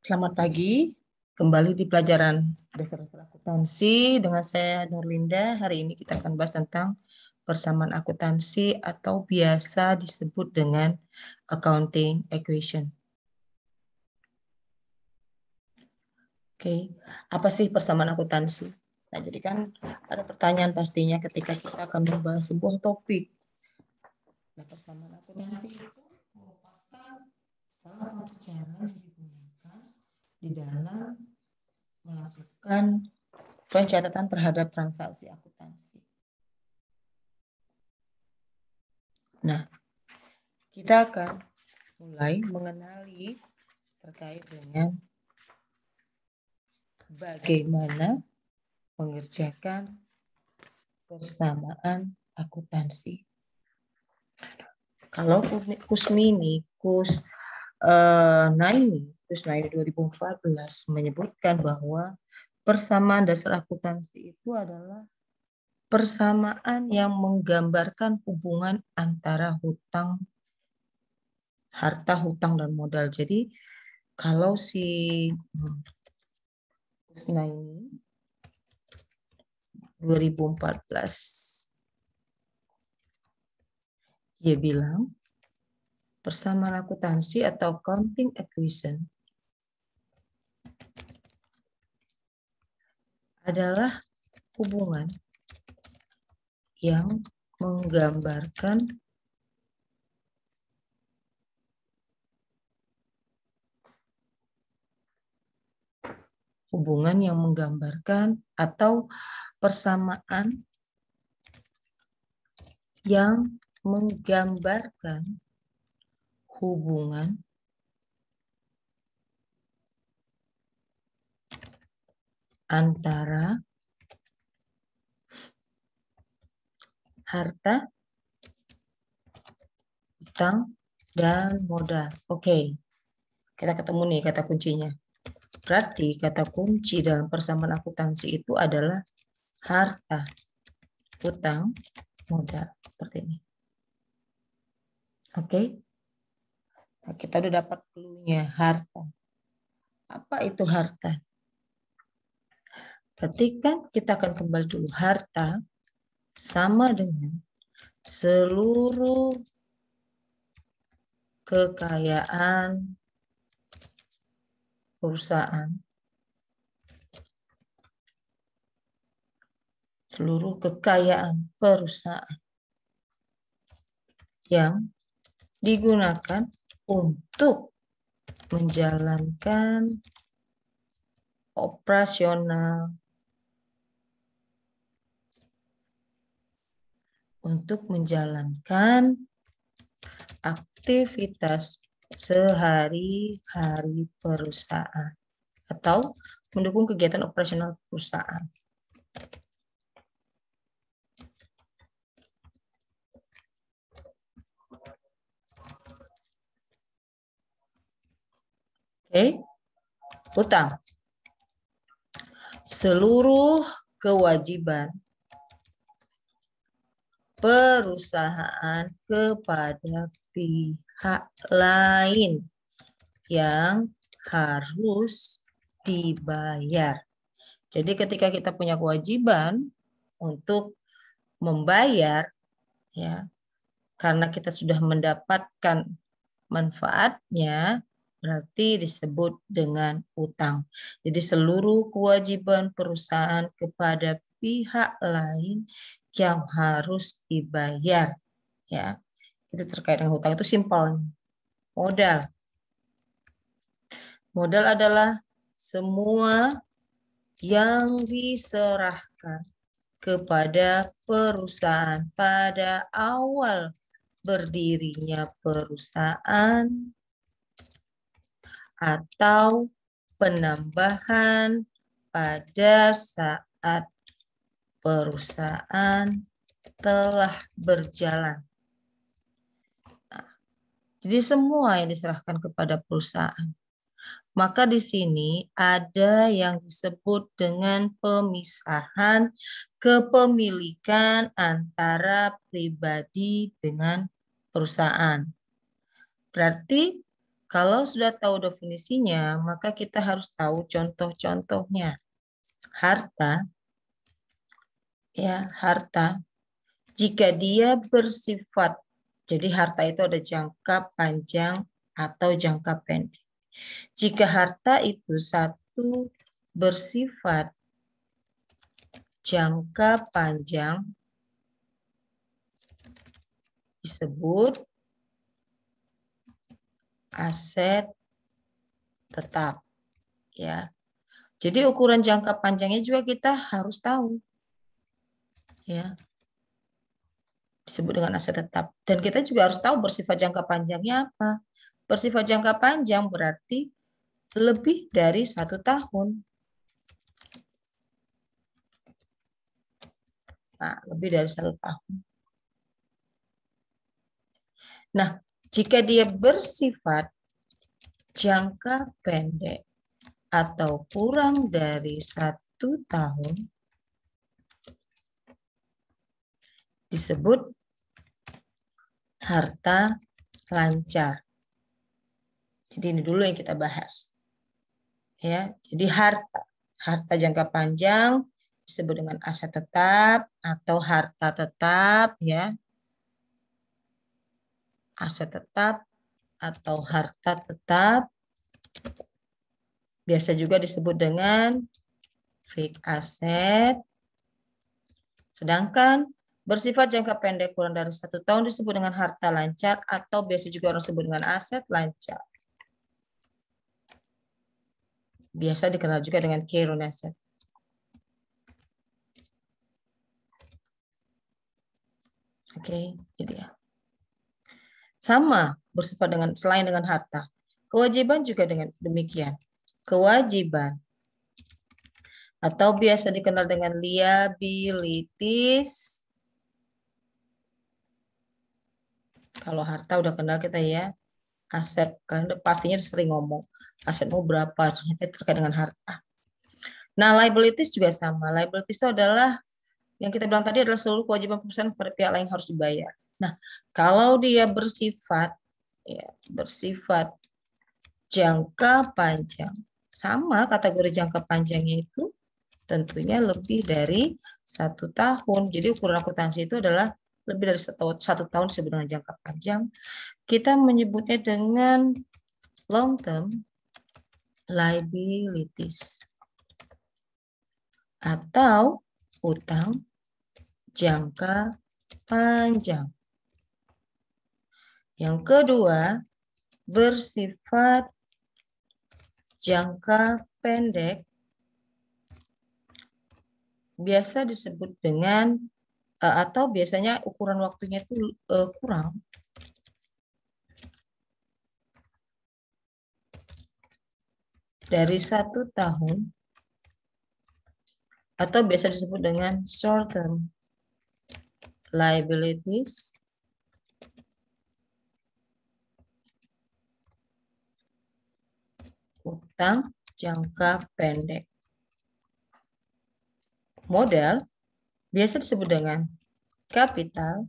Selamat pagi, kembali di pelajaran dasar akuntansi dengan saya Nurlinda. Hari ini kita akan bahas tentang persamaan akuntansi atau biasa disebut dengan accounting equation. Oke, apa sih persamaan akuntansi? Nah, jadi kan ada pertanyaan pastinya ketika kita akan membahas sebuah topik. Nah, persamaan akuntansi itu merupakan salah satu cara yang digunakan di dalam melakukan pencatatan terhadap transaksi akuntansi. Nah, kita akan mulai mengenali terkait dengan bagaimana mengerjakan persamaan akuntansi. Kalau Kusmini, Naini 2014 menyebutkan bahwa persamaan dasar akuntansi itu adalah persamaan yang menggambarkan hubungan antara harta, hutang, dan modal. Jadi kalau si Kusnaini 2014 dia bilang persamaan akuntansi atau accounting equation adalah hubungan yang menggambarkan atau persamaan yang menggambarkan hubungan antara harta, hutang, dan modal. Oke, kita ketemu nih kata kuncinya. Berarti kata kunci dalam persamaan akuntansi itu adalah harta, hutang, modal. Seperti ini. Oke. Nah, kita udah dapat clue-nya harta. Apa itu harta? Berarti kan kita akan kembali dulu. Harta sama dengan seluruh kekayaan perusahaan. Seluruh kekayaan perusahaan yang digunakan untuk menjalankan operasional, untuk menjalankan aktivitas sehari-hari perusahaan atau mendukung kegiatan operasional perusahaan. Oke, hutang. Seluruh kewajiban perusahaan kepada pihak lain yang harus dibayar. Jadi ketika kita punya kewajiban untuk membayar, ya, karena kita sudah mendapatkan manfaatnya, berarti disebut dengan utang. Jadi seluruh kewajiban perusahaan kepada pihak lain yang harus dibayar, ya, itu terkait dengan hutang. Itu simpel. Modal. Modal adalah semua yang diserahkan kepada perusahaan pada awal berdirinya perusahaan atau penambahan pada saat perusahaan telah berjalan. Nah, jadi semua yang diserahkan kepada perusahaan. Maka di sini ada yang disebut dengan pemisahan kepemilikan antara pribadi dengan perusahaan. Berarti Kalau sudah tahu definisinya, maka kita harus tahu contoh-contohnya. Harta, ya, harta. Jika dia bersifat, jadi harta itu ada jangka panjang atau jangka pendek. Jika harta itu satu bersifat jangka panjang, disebut aset tetap, ya. Jadi ukuran jangka panjangnya juga kita harus tahu, ya. Disebut dengan aset tetap. Dan kita juga harus tahu bersifat jangka panjangnya apa. Bersifat jangka panjang berarti lebih dari 1 tahun. Nah, lebih dari 1 tahun. Nah, jika dia bersifat jangka pendek atau kurang dari 1 tahun, disebut harta lancar. Jadi ini dulu yang kita bahas. Ya, jadi harta jangka panjang disebut dengan aset tetap atau harta tetap, ya. Aset tetap atau harta tetap biasa juga disebut dengan fixed asset. Sedangkan bersifat jangka pendek kurang dari 1 tahun disebut dengan harta lancar atau biasa juga orang sebut dengan aset lancar. Biasa dikenal juga dengan current asset. Oke, ini dia. Sama bersifat dengan selain dengan harta. Kewajiban juga dengan demikian. Kewajiban atau biasa dikenal dengan liabilities. Kalau harta udah kenal kita ya. Aset, kalian pastinya sering ngomong. Asetmu berapa? Ternyata itu terkait dengan harta. Nah, liabilities juga sama. Liabilities itu adalah yang kita bilang tadi adalah seluruh kewajiban perusahaan pada pihak lain harus dibayar. Nah, kalau dia bersifat jangka panjang, sama kategori jangka panjangnya itu tentunya lebih dari 1 tahun. Jadi ukuran akuntansi itu adalah lebih dari 1 tahun disebut dengan jangka panjang. Kita menyebutnya dengan long term liabilities atau utang jangka panjang. Yang kedua, bersifat jangka pendek biasa disebut dengan atau biasanya ukuran waktunya itu kurang dari 1 tahun atau biasa disebut dengan short term liabilities utang jangka pendek. Modal biasa disebut dengan kapital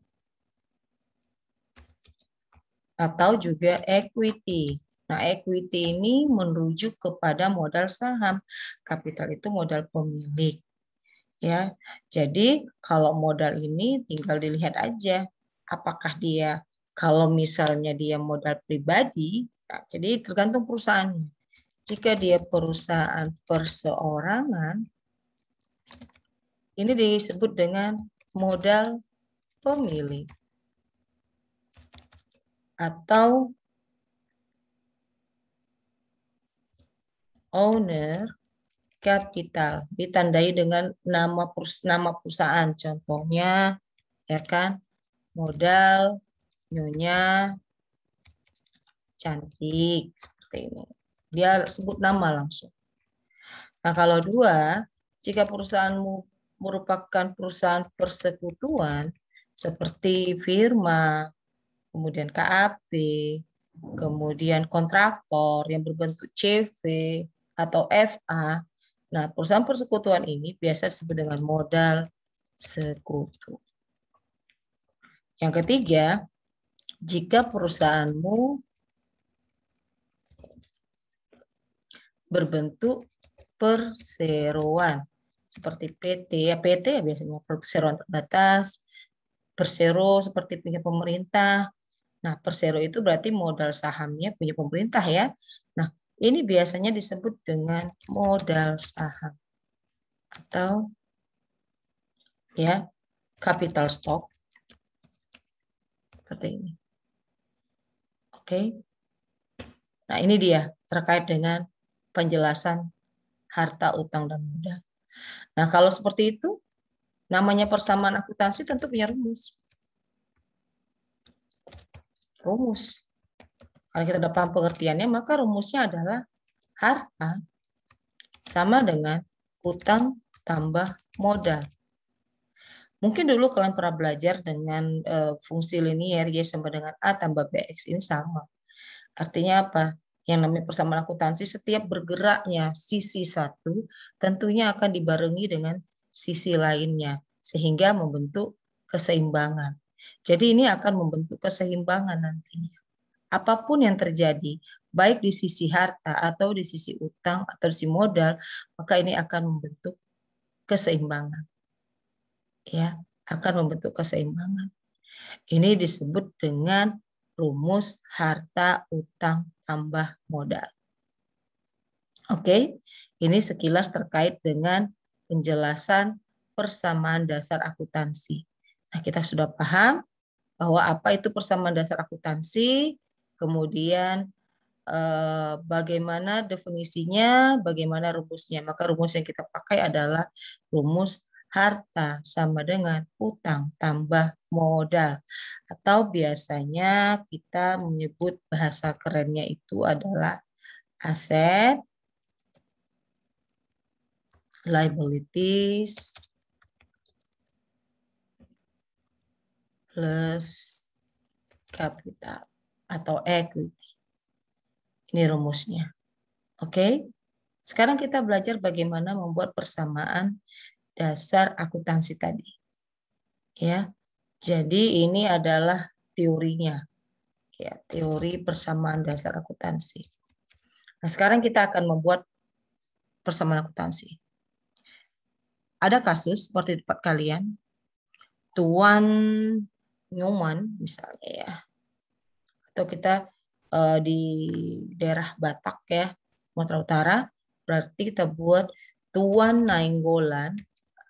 atau juga equity. Nah, equity ini merujuk kepada modal saham. Kapital itu modal pemilik. Ya. Jadi, kalau modal ini tinggal dilihat aja apakah dia kalau misalnya dia modal pribadi, nah, jadi tergantung perusahaannya. Jika dia perusahaan perseorangan, ini disebut dengan modal pemilik atau owner capital, ditandai dengan nama perusahaan. Contohnya, ya kan, modal Nyonya Cantik seperti ini. Dia sebut nama langsung. Nah, kalau dua, jika perusahaanmu merupakan perusahaan persekutuan seperti firma, kemudian KAP, kemudian kontraktor yang berbentuk CV atau FA. Nah, perusahaan persekutuan ini biasa disebut dengan modal sekutu. Yang ketiga, jika perusahaanmu berbentuk perseroan. Seperti PT, ya PT ya biasanya perseroan terbatas, persero seperti punya pemerintah. Nah, persero itu berarti modal sahamnya punya pemerintah ya. Nah, ini biasanya disebut dengan modal saham atau ya capital stock seperti ini. Oke. Nah, ini dia terkait dengan penjelasan harta, utang, dan modal. Nah, kalau seperti itu, namanya persamaan akuntansi tentu punya rumus. Rumus. Kalau kita udah paham pengertiannya, maka rumusnya adalah harta sama dengan utang tambah modal. Mungkin dulu kalian pernah belajar dengan fungsi linier Y sama dengan A tambah BX ini sama. Artinya apa? Yang namanya persamaan akuntansi setiap bergeraknya sisi satu tentunya akan dibarengi dengan sisi lainnya sehingga membentuk keseimbangan. Jadi ini akan membentuk keseimbangan nantinya. Apapun yang terjadi, baik di sisi harta atau di sisi utang atau di sisi modal, maka ini akan membentuk keseimbangan. Ya, akan membentuk keseimbangan. Ini disebut dengan rumus harta, utang, tambah modal. Oke, ini sekilas terkait dengan penjelasan persamaan dasar akuntansi. Nah, kita sudah paham bahwa apa itu persamaan dasar akuntansi, kemudian bagaimana definisinya, bagaimana rumusnya. Maka rumus yang kita pakai adalah rumus harta sama dengan utang tambah modal. Atau biasanya kita menyebut bahasa kerennya itu adalah aset, liabilities, plus capital atau equity. Ini rumusnya. Oke. Sekarang kita belajar bagaimana membuat persamaan dasar akuntansi tadi. Ya. Jadi ini adalah teorinya. Ya, teori persamaan dasar akuntansi. Nah, sekarang kita akan membuat persamaan akuntansi. Ada kasus seperti di tempat kalian, Tuan Nyoman misalnya ya. Atau kita di daerah Batak ya, Sumatera Utara, berarti kita buat Tuan Nainggolan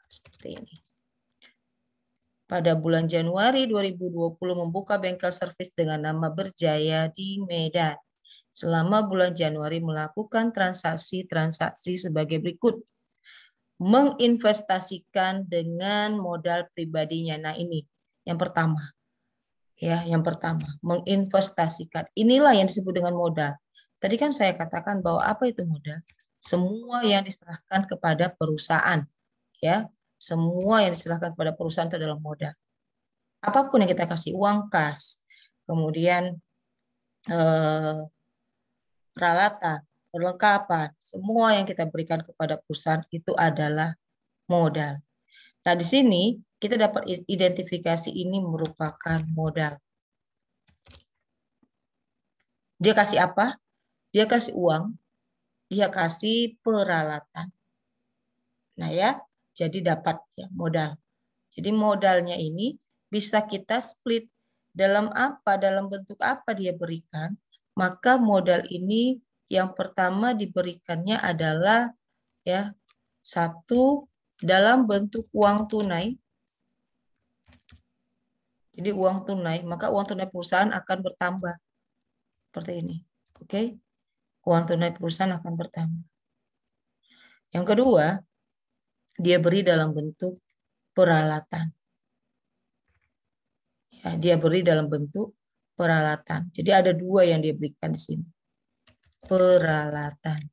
seperti ini. Pada bulan Januari 2020 membuka bengkel servis dengan nama Berjaya di Medan. Selama bulan Januari melakukan transaksi-transaksi sebagai berikut. Menginvestasikan dengan modal pribadinya. Nah, ini yang pertama. Ya, yang pertama, menginvestasikan. Inilah yang disebut dengan modal. Tadi kan saya katakan bahwa apa itu modal? Semua yang diserahkan kepada perusahaan, ya. Semua yang diserahkan kepada perusahaan itu adalah modal. Apapun yang kita kasih, uang kas, kemudian peralatan, perlengkapan, semua yang kita berikan kepada perusahaan itu adalah modal. Nah, di sini kita dapat identifikasi ini merupakan modal. Dia kasih apa? Dia kasih uang, dia kasih peralatan. Nah ya, jadi dapat ya modal. Jadi modalnya ini bisa kita split dalam apa, dalam bentuk apa dia berikan. Maka modal ini yang pertama diberikannya adalah ya satu dalam bentuk uang tunai. Jadi uang tunai, maka uang tunai perusahaan akan bertambah. Seperti ini. Oke. Uang tunai perusahaan akan bertambah. Yang kedua, dia beri dalam bentuk peralatan. Ya, dia beri dalam bentuk peralatan. Jadi ada dua yang dia berikan di sini. Peralatan.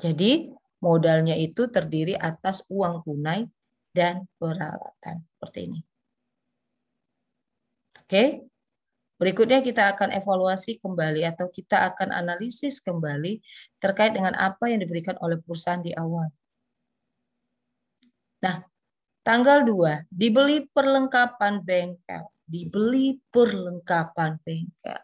Jadi modalnya itu terdiri atas uang tunai dan peralatan. Seperti ini. Oke. Berikutnya kita akan evaluasi kembali atau kita akan analisis kembali terkait dengan apa yang diberikan oleh perusahaan di awal. Nah, tanggal 2, dibeli perlengkapan bengkel. Dibeli perlengkapan bengkel.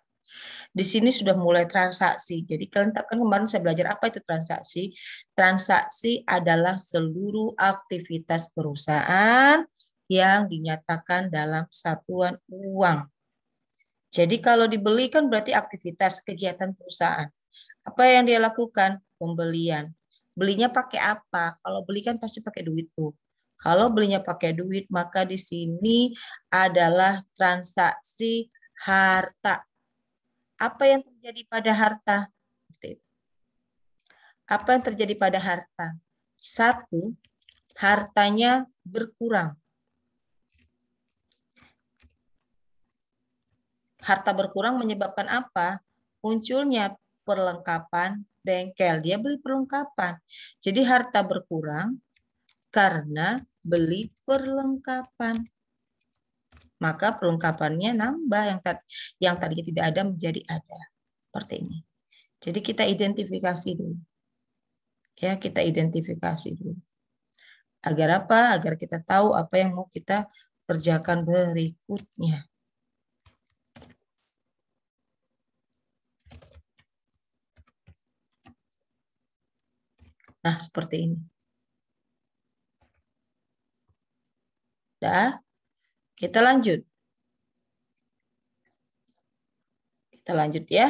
Di sini sudah mulai transaksi. Jadi kan kemarin saya belajar apa itu transaksi. Transaksi adalah seluruh aktivitas perusahaan yang dinyatakan dalam satuan uang. Jadi kalau dibeli kan berarti aktivitas kegiatan perusahaan. Apa yang dia lakukan? Pembelian. Belinya pakai apa? Kalau beli kan pasti pakai duit tuh. Kalau belinya pakai duit, maka di sini adalah transaksi harta. Apa yang terjadi pada harta? Apa yang terjadi pada harta? Satu, hartanya berkurang. Harta berkurang menyebabkan apa? Munculnya perlengkapan bengkel. Dia beli perlengkapan. Jadi harta berkurang karena beli perlengkapan. Maka perlengkapannya nambah, yang tadinya tidak ada menjadi ada. Seperti ini. Jadi kita identifikasi dulu. Ya, kita identifikasi dulu. Agar apa? Agar kita tahu apa yang mau kita kerjakan berikutnya. Nah, seperti ini. Dah, kita lanjut. Kita lanjut ya.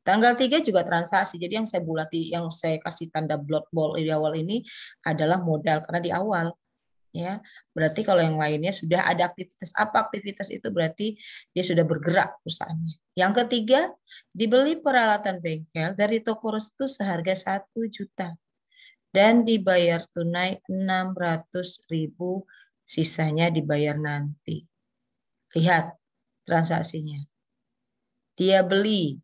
Tanggal 3 juga transaksi. Jadi yang saya bulati, yang saya kasih tanda blood ball di awal ini adalah modal karena di awal. Ya, berarti kalau yang lainnya sudah ada aktivitas apa aktivitas itu berarti dia sudah bergerak perusahaannya. Yang ketiga, dibeli peralatan bengkel dari toko restu seharga 1 juta dan dibayar tunai 600.000, sisanya dibayar nanti. Lihat transaksinya. Dia beli,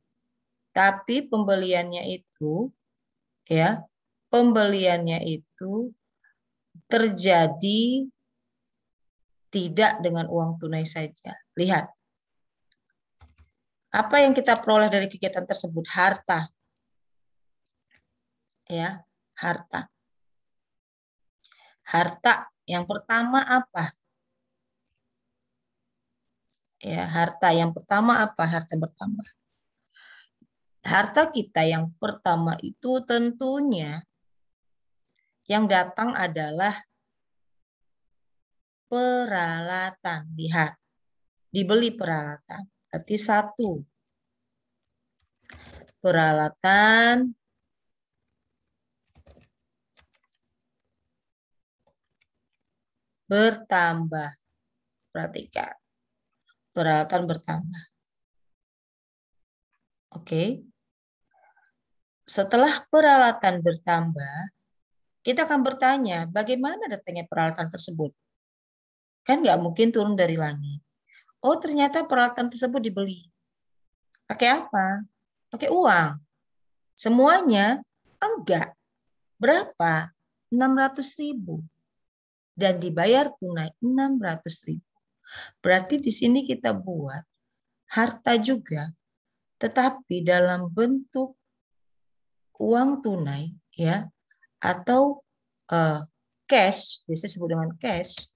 tapi pembeliannya itu ya, pembeliannya itu terjadi tidak dengan uang tunai saja. Lihat. Apa yang kita peroleh dari kegiatan tersebut? Harta. Ya, harta. Harta yang pertama apa? Ya, harta yang pertama apa? Harta bertambah. Harta kita yang pertama itu tentunya yang datang adalah peralatan. Lihat, dibeli peralatan. Berarti 1. Peralatan bertambah. Perhatikan. Peralatan bertambah. Oke. Setelah peralatan bertambah, kita akan bertanya, bagaimana datangnya peralatan tersebut? Kan nggak mungkin turun dari langit. Oh, ternyata peralatan tersebut dibeli. Pakai apa? Pakai uang. Semuanya? Enggak. Berapa? 600.000. Dan dibayar tunai 600.000. Berarti di sini kita buat harta juga, tetapi dalam bentuk uang tunai, ya, atau cash, biasanya disebut dengan cash,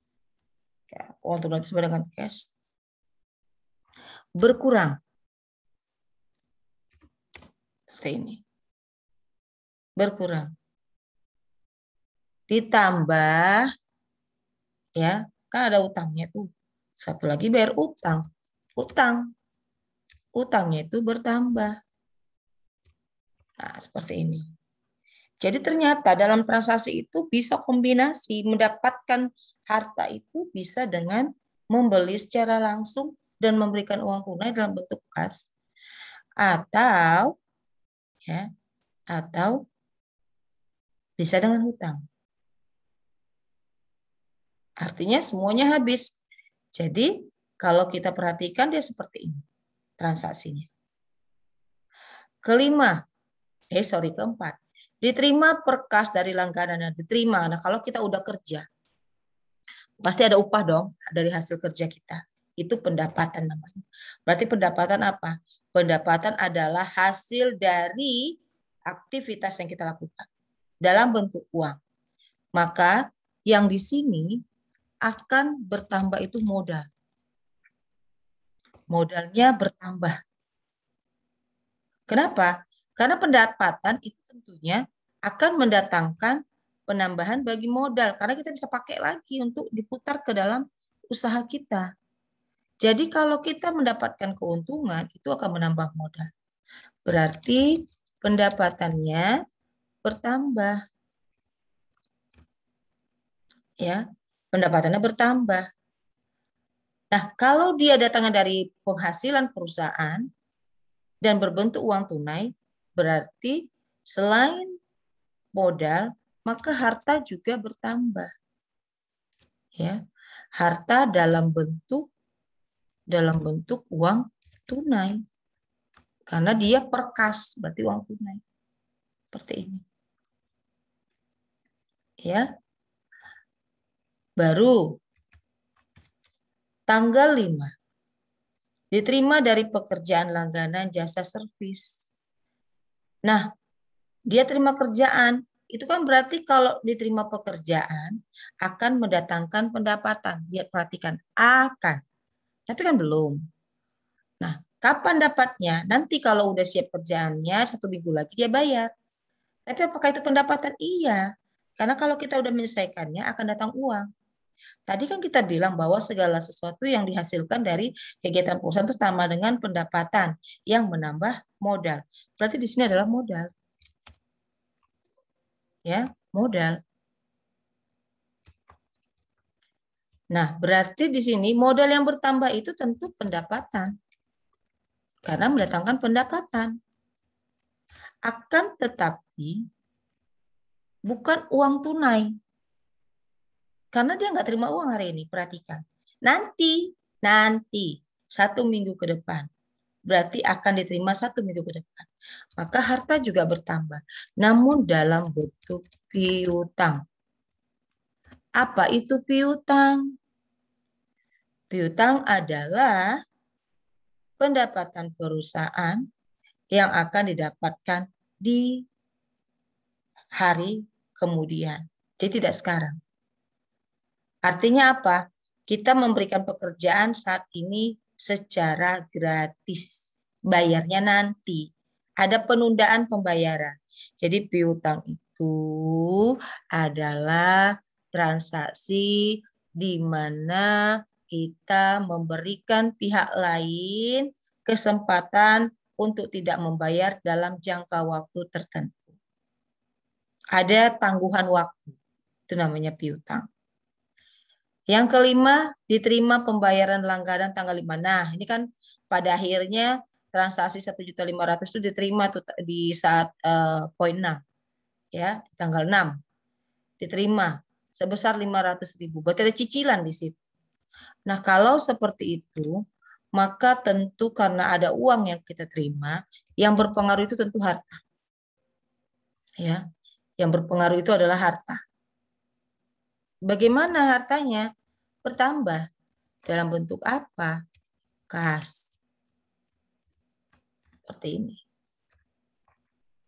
ya, uang tunai disebut dengan cash, berkurang. Seperti ini. Berkurang. Ditambah, ya, kan ada utangnya tuh. Satu lagi bayar utang. Utangnya itu bertambah. Nah, seperti ini. Jadi ternyata dalam transaksi itu bisa kombinasi, mendapatkan harta itu bisa dengan membeli secara langsung dan memberikan uang tunai dalam bentuk kas, atau ya, atau bisa dengan hutang. Artinya semuanya habis. Jadi kalau kita perhatikan dia seperti ini transaksinya. Keempat, diterima perkas dari langganan. Diterima. Nah, kalau kita udah kerja, pasti ada upah dong dari hasil kerja kita. Itu pendapatan namanya. Berarti pendapatan apa? Pendapatan adalah hasil dari aktivitas yang kita lakukan dalam bentuk uang. Maka yang di sini akan bertambah itu modal. Modalnya bertambah. Kenapa? Karena pendapatan itu tentunya akan mendatangkan penambahan bagi modal. Karena kita bisa pakai lagi untuk diputar ke dalam usaha kita. Jadi kalau kita mendapatkan keuntungan, itu akan menambah modal. Berarti pendapatannya bertambah. Ya, pendapatannya bertambah. Nah, kalau dia datangnya dari penghasilan perusahaan dan berbentuk uang tunai, berarti selain modal, maka harta juga bertambah. Ya, harta dalam bentuk uang tunai. Karena dia perkas, berarti uang tunai. Seperti ini. Ya. Baru tanggal 5. Diterima dari pekerjaan langganan jasa servis. Nah, dia terima kerjaan. Itu kan berarti kalau diterima pekerjaan akan mendatangkan pendapatan. Lihat, perhatikan, akan. Tapi kan belum. Nah, kapan dapatnya? Nanti kalau udah siap kerjaannya, 1 minggu lagi dia bayar. Tapi apakah itu pendapatan? Iya. Karena kalau kita udah menyelesaikannya akan datang uang. Tadi kan kita bilang bahwa segala sesuatu yang dihasilkan dari kegiatan perusahaan itu sama dengan pendapatan yang menambah modal. Berarti di sini adalah modal. Ya, modal. Nah, berarti di sini modal yang bertambah itu tentu pendapatan. Karena mendatangkan pendapatan. Akan tetapi bukan uang tunai. Karena dia nggak terima uang hari ini, perhatikan. Nanti 1 minggu ke depan. Berarti akan diterima 1 minggu ke depan. Maka harta juga bertambah. Namun dalam bentuk piutang. Apa itu piutang? Piutang adalah pendapatan perusahaan yang akan didapatkan di hari kemudian. Jadi tidak sekarang. Artinya apa? Kita memberikan pekerjaan saat ini secara gratis. Bayarnya nanti. Ada penundaan pembayaran. Jadi piutang itu adalah transaksi di mana kita memberikan pihak lain kesempatan untuk tidak membayar dalam jangka waktu tertentu. Ada tangguhan waktu. Itu namanya piutang. Yang kelima, diterima pembayaran langganan tanggal 5. Nah, ini kan pada akhirnya transaksi 1.500.000 itu diterima tuh di saat poin 6. Ya, di tanggal 6. Diterima sebesar 500.000. Berarti ada cicilan di situ. Nah, kalau seperti itu, maka tentu karena ada uang yang kita terima, yang berpengaruh itu tentu harta. Ya, yang berpengaruh itu adalah harta. Bagaimana hartanya? Bertambah. Dalam bentuk apa? Kas. Seperti ini.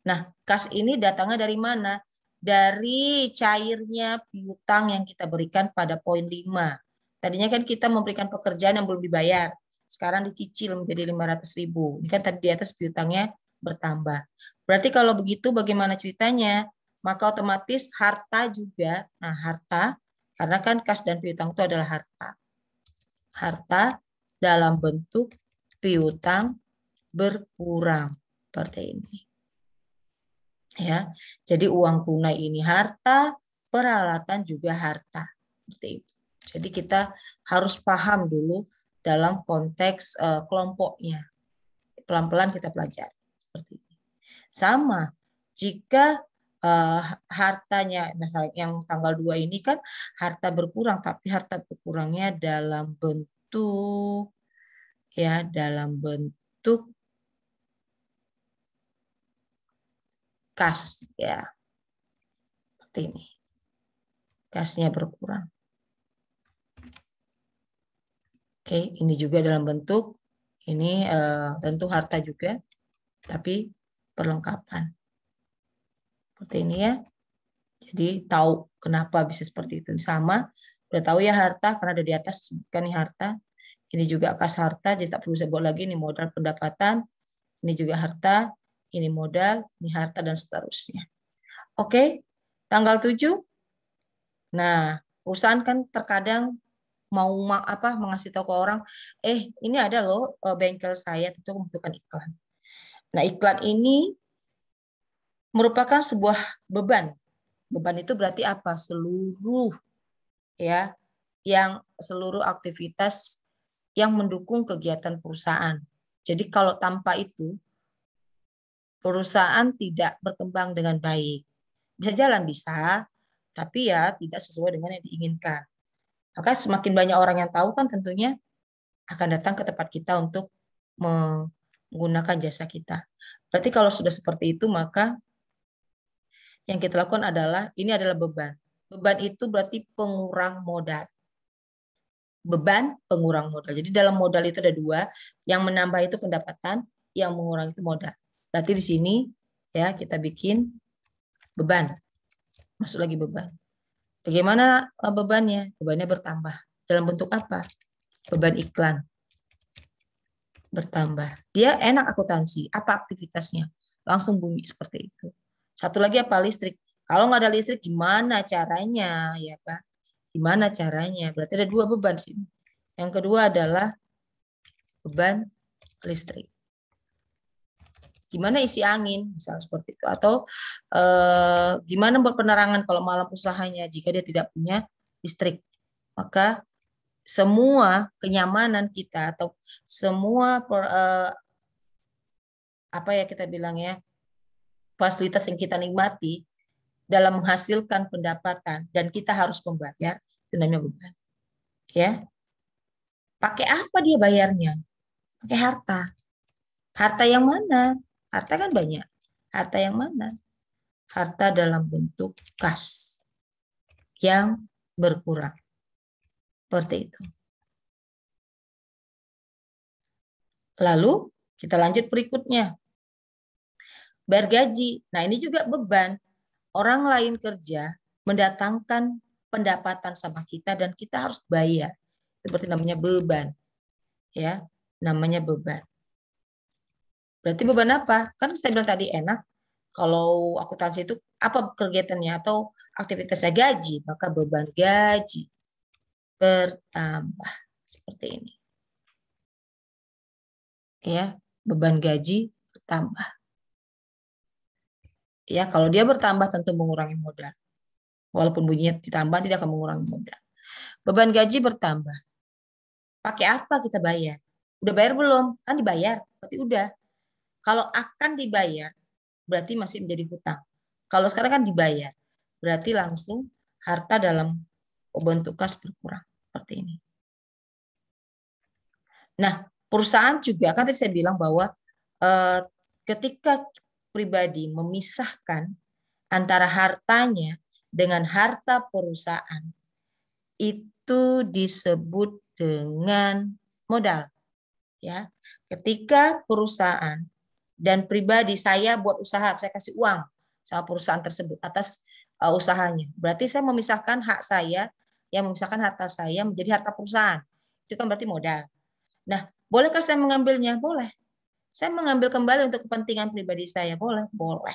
Nah, kas ini datangnya dari mana? Dari cairnya piutang yang kita berikan pada poin 5. Tadinya kan kita memberikan pekerjaan yang belum dibayar. Sekarang dicicil menjadi 500.000. Ini kan tadi di atas piutangnya bertambah. Berarti kalau begitu bagaimana ceritanya? Maka otomatis harta juga. Nah, harta, karena kan kas dan piutang itu adalah harta. Harta dalam bentuk piutang berkurang. Seperti ini. Ya, jadi uang tunai ini harta, peralatan juga harta. Seperti itu. Jadi kita harus paham dulu dalam konteks kelompoknya. Pelan-pelan kita pelajari. Seperti ini. Sama, jika hartanya, misalnya yang tanggal 2 ini kan harta berkurang, tapi harta berkurangnya dalam bentuk kas, ya. Seperti ini. Kasnya berkurang. Oke, ini juga dalam bentuk, ini tentu harta juga, tapi perlengkapan. Seperti ini ya. Jadi tahu kenapa bisa seperti itu. Sama, udah tahu ya harta, karena ada di atas disebutkan nih harta. Ini juga kas harta, jadi tak perlu saya buat lagi, ini modal pendapatan. Ini juga harta, ini modal, ini harta, dan seterusnya. Oke, tanggal 7. Nah, perusahaan kan terkadang mau mengasih tahu ke orang, ini ada loh bengkel saya, tentu membutuhkan iklan. Nah, iklan ini merupakan sebuah beban. Beban itu berarti apa? Seluruh aktivitas yang mendukung kegiatan perusahaan. Jadi kalau tanpa itu perusahaan tidak berkembang dengan baik. Bisa jalan bisa, tapi ya tidak sesuai dengan yang diinginkan. Maka semakin banyak orang yang tahu kan tentunya akan datang ke tempat kita untuk menggunakan jasa kita. Berarti kalau sudah seperti itu, maka yang kita lakukan adalah, ini adalah beban. Beban itu berarti pengurang modal. Beban pengurang modal. Jadi dalam modal itu ada dua, yang menambah itu pendapatan, yang mengurang itu modal. Berarti di sini ya kita bikin beban. Masuk lagi beban. Bagaimana bebannya? Bebannya bertambah. Dalam bentuk apa? Beban iklan. Bertambah. Dia enak akuntansi. Apa aktivitasnya? Langsung bunyi seperti itu. Satu lagi apa? Listrik. Kalau nggak ada listrik, gimana caranya? Ya kan? Gimana caranya? Berarti ada dua beban sini. Yang kedua adalah beban listrik. Gimana isi angin, misalnya seperti itu. Atau gimana buat penerangan kalau malam usahanya jika dia tidak punya listrik. Maka semua kenyamanan kita atau semua kita bilang ya, fasilitas yang kita nikmati dalam menghasilkan pendapatan dan kita harus membayar, itu namanya beban. Ya. Pakai apa dia bayarnya? Pakai harta. Harta yang mana? Harta kan banyak. Harta yang mana? Harta dalam bentuk kas yang berkurang. Seperti itu. Lalu kita lanjut berikutnya. Bayar gaji. Nah, ini juga beban. Orang lain kerja mendatangkan pendapatan sama kita dan kita harus bayar. Seperti namanya beban. Ya, namanya beban. Berarti beban apa? Kan saya bilang tadi enak. Kalau akuntansi itu apa kegiatannya atau aktivitasnya gaji, maka beban gaji bertambah seperti ini. Ya, beban gaji bertambah. Ya, kalau dia bertambah tentu mengurangi modal. Walaupun bunyinya ditambah tidak akan mengurangi modal. Beban gaji bertambah. Pakai apa kita bayar? Udah bayar belum? Kan dibayar, berarti udah. Kalau akan dibayar, berarti masih menjadi hutang. Kalau sekarang kan dibayar, berarti langsung harta dalam bentuk kas berkurang. Seperti ini. Nah, perusahaan juga, kan tadi saya bilang bahwa ketika pribadi memisahkan antara hartanya dengan harta perusahaan, itu disebut dengan modal. Ya, ketika perusahaan dan pribadi saya buat usaha, saya kasih uang sama perusahaan tersebut atas usahanya. Berarti saya memisahkan hak saya, yang memisahkan harta saya menjadi harta perusahaan. Itu kan berarti modal. Nah, bolehkah saya mengambilnya? Boleh. Saya mengambil kembali untuk kepentingan pribadi saya. Boleh? Boleh.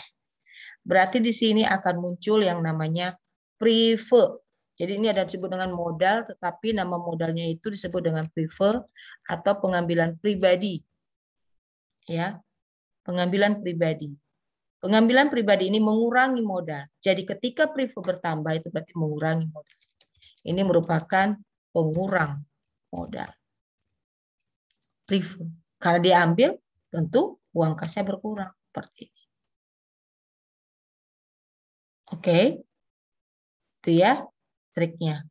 Berarti di sini akan muncul yang namanya prefer. Jadi ini ada disebut dengan modal, tetapi nama modalnya itu disebut dengan prefer atau pengambilan pribadi. Ya, pengambilan pribadi. Pengambilan pribadi ini mengurangi modal. Jadi ketika prefer bertambah itu berarti mengurangi modal. Ini merupakan pengurang modal. Prefer. Karena diambil, tentu uang kasnya berkurang. Seperti ini. Oke. Itu ya triknya.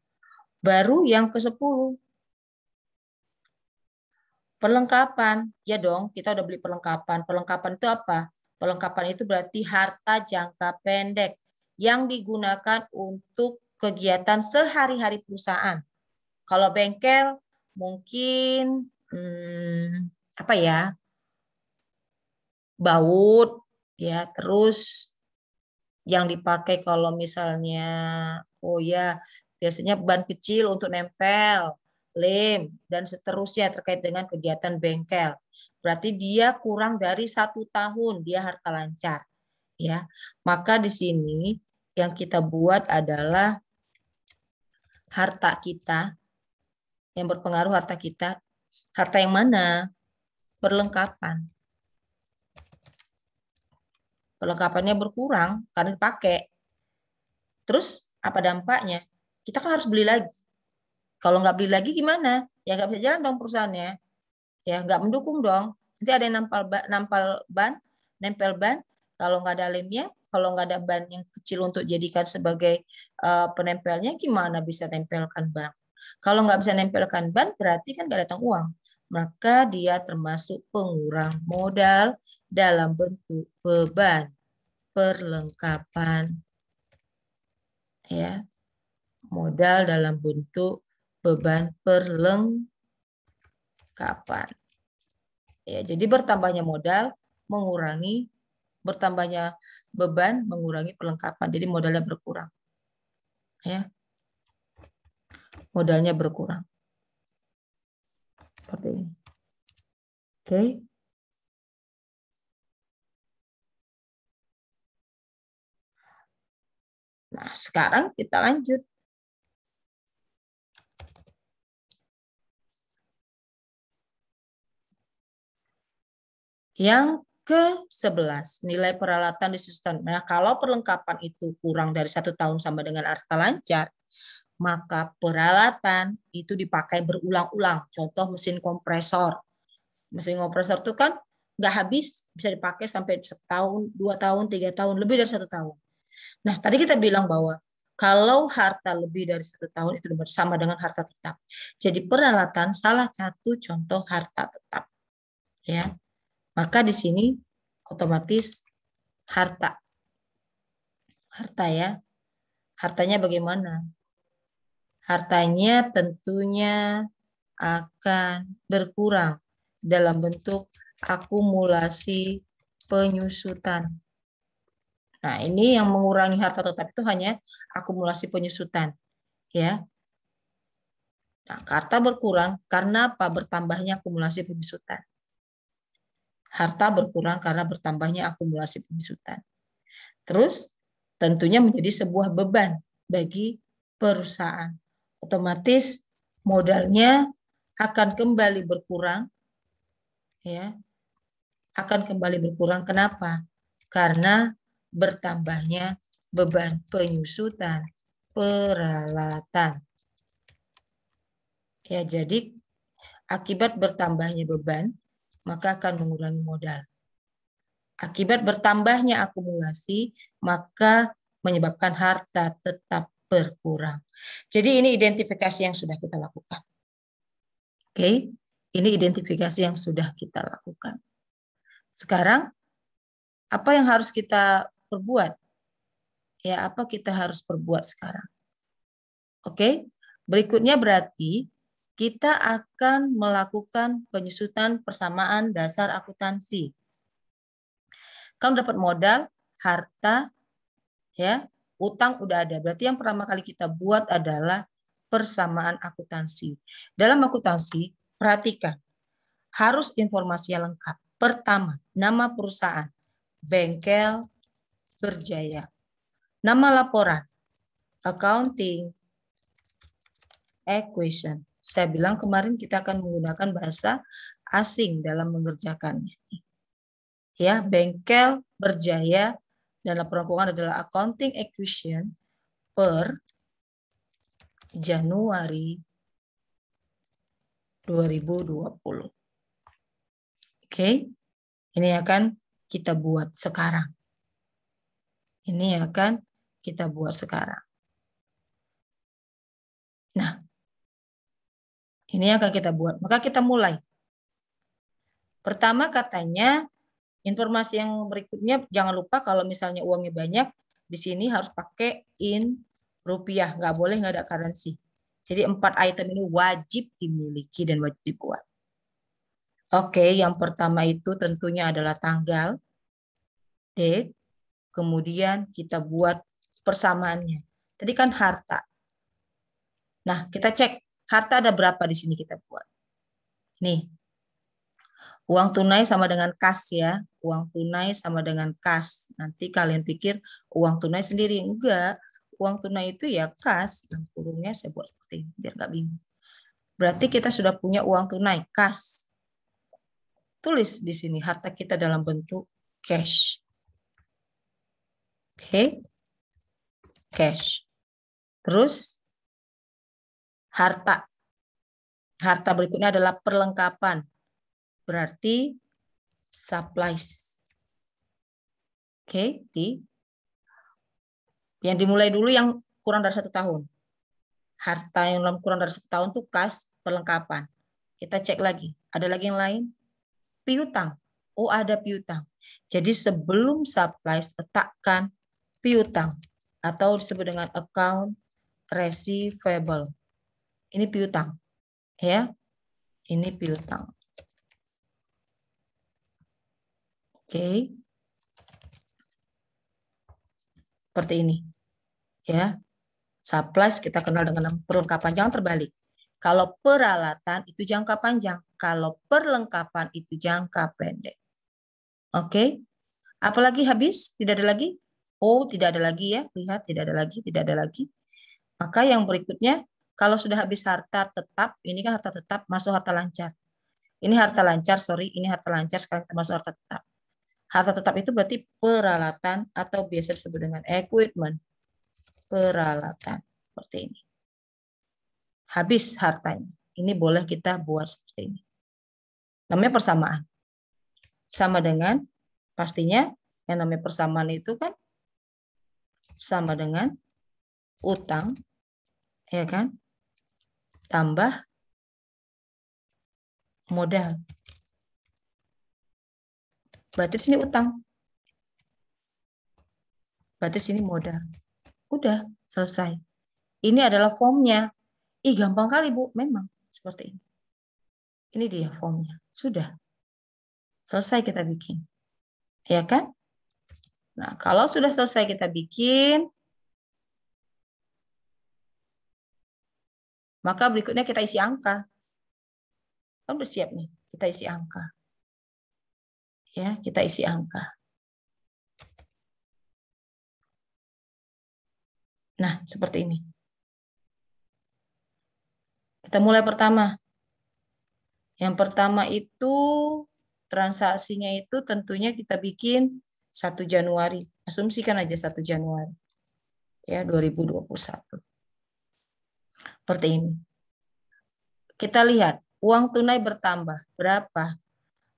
Baru yang ke-10. Perlengkapan. Ya dong, kita udah beli perlengkapan. Perlengkapan itu apa? Perlengkapan itu berarti harta jangka pendek yang digunakan untuk kegiatan sehari-hari perusahaan. Kalau bengkel mungkin apa ya? Baut ya, terus yang dipakai kalau misalnya biasanya ban kecil untuk nempel, lem dan seterusnya terkait dengan kegiatan bengkel. berarti dia kurang dari 1 tahun dia harta lancar. Ya, maka di sini yang kita buat adalah harta kita, yang berpengaruh harta kita. Harta yang mana? Perlengkapan. Perlengkapannya berkurang karena dipakai. Terus apa dampaknya? Kita kan harus beli lagi. Kalau nggak beli lagi gimana? Ya nggak bisa jalan dong perusahaannya. Ya nggak mendukung dong. Nanti ada yang nempel ban. Kalau nggak ada lemnya, kalau nggak ada ban yang kecil untuk jadikan sebagai penempelnya, gimana bisa tempelkan ban? Kalau nggak bisa nempelkan ban, berarti kan nggak datang uang. Maka dia termasuk pengurang modal dalam bentuk beban perlengkapan. Ya, modal dalam bentuk beban perlengkapan. Ya, jadi bertambahnya modal mengurangi, bertambahnya beban mengurangi perlengkapan. Jadi modalnya berkurang. Ya, modalnya berkurang. Seperti ini. Oke. Nah, sekarang kita lanjut. Yang ke-11, nilai peralatan disesuaikan. Nah, kalau perlengkapan itu kurang dari 1 tahun sama dengan harta lancar, maka peralatan itu dipakai berulang-ulang. Contoh mesin kompresor. Mesin kompresor itu kan nggak habis, bisa dipakai sampai 1 tahun, 2 tahun, 3 tahun, lebih dari 1 tahun. Nah, tadi kita bilang bahwa kalau harta lebih dari 1 tahun itu sama dengan harta tetap. Jadi peralatan salah satu contoh harta tetap. Ya. Maka di sini otomatis harta. Harta ya. Hartanya bagaimana? Hartanya tentunya akan berkurang dalam bentuk akumulasi penyusutan. Nah, ini yang mengurangi harta tetap itu hanya akumulasi penyusutan. Ya. Nah, harta berkurang karena apa? Bertambahnya akumulasi penyusutan. Harta berkurang karena bertambahnya akumulasi penyusutan. Terus tentunya menjadi sebuah beban bagi perusahaan. Otomatis modalnya akan kembali berkurang, ya, akan kembali berkurang. Kenapa? Karena bertambahnya beban penyusutan peralatan. Ya, jadi akibat bertambahnya beban, maka akan mengurangi modal. Akibat bertambahnya akumulasi, maka menyebabkan harta tetap berkurang. Jadi ini identifikasi yang sudah kita lakukan. Oke, ini identifikasi yang sudah kita lakukan. Sekarang, apa yang harus kita perbuat? Ya, apa kita harus perbuat sekarang? Oke, berikutnya berarti kita akan melakukan penyusutan persamaan dasar akuntansi. Kamu dapat modal, harta, ya, utang udah ada. Berarti yang pertama kali kita buat adalah persamaan akuntansi. Dalam akuntansi, perhatikan, harus informasi yang lengkap. Pertama, nama perusahaan, Bengkel Berjaya. Nama laporan, accounting, equation. Saya bilang kemarin kita akan menggunakan bahasa asing dalam mengerjakannya. Ya, Bengkel Berjaya dan laporan keuangan adalah accounting equation per Januari 2020. Oke, ini akan kita buat sekarang. Ini akan kita buat sekarang. Nah, ini akan kita buat. Maka kita mulai. Pertama katanya, informasi yang berikutnya jangan lupa kalau misalnya uangnya banyak, di sini harus pakai in rupiah. Nggak boleh nggak ada currency. Jadi 4 item ini wajib dimiliki dan wajib dibuat. Oke, yang pertama itu tentunya adalah tanggal, date, kemudian kita buat persamaannya. Tadi kan harta. Nah, kita cek harta ada berapa di sini kita buat. Nih, Uang tunai sama dengan kas ya. Uang tunai sama dengan kas. Nanti kalian pikir uang tunai sendiri. Enggak. Uang tunai itu ya kas. Dan kurungnya saya buat seperti ini biar nggak bingung. Berarti kita sudah punya uang tunai, kas. Tulis di sini harta kita dalam bentuk cash. Oke. Cash. Terus harta. Harta berikutnya adalah perlengkapan. Berarti supplies. Oke, yang dimulai dulu yang kurang dari 1 tahun. Harta yang kurang dari 1 tahun itu kas, perlengkapan. Kita cek lagi. Ada lagi yang lain? Piutang. Oh, ada piutang. Jadi sebelum supplies letakkan piutang atau disebut dengan account receivable. Ini piutang. Ya. Ini piutang. Oke. Seperti ini. Ya. Supplies kita kenal dengan perlengkapan, jangan terbalik. Kalau peralatan itu jangka panjang, kalau perlengkapan itu jangka pendek. Oke. Apalagi habis? Tidak ada lagi? Oh, tidak ada lagi ya. Lihat, tidak ada lagi, tidak ada lagi. Maka yang berikutnya, kalau sudah habis harta tetap, ini kan harta tetap, masuk harta lancar. Ini harta lancar, sorry, ini harta lancar, sekarang kita masuk harta tetap. Harta tetap itu berarti peralatan atau biasa disebut dengan equipment. Peralatan, seperti ini. Habis hartanya. Ini boleh kita buat seperti ini. Namanya persamaan. Sama dengan, pastinya yang namanya persamaan itu kan sama dengan utang, ya kan? Tambah modal. Berarti sini utang. Berarti sini modal. Udah, selesai. Ini adalah formnya. Ih, gampang kali, Bu. Memang seperti ini. Ini dia formnya. Sudah. Selesai kita bikin. Ya kan? Nah, kalau sudah selesai kita bikin, maka berikutnya kita isi angka. Kan udah siap nih. Kita isi angka. Ya, kita isi angka. Nah, seperti ini. Kita mulai pertama. Yang pertama itu transaksinya itu tentunya kita bikin 1 Januari. Asumsikan aja 1 Januari. Ya, 2021. Seperti ini. Kita lihat, uang tunai bertambah. Berapa?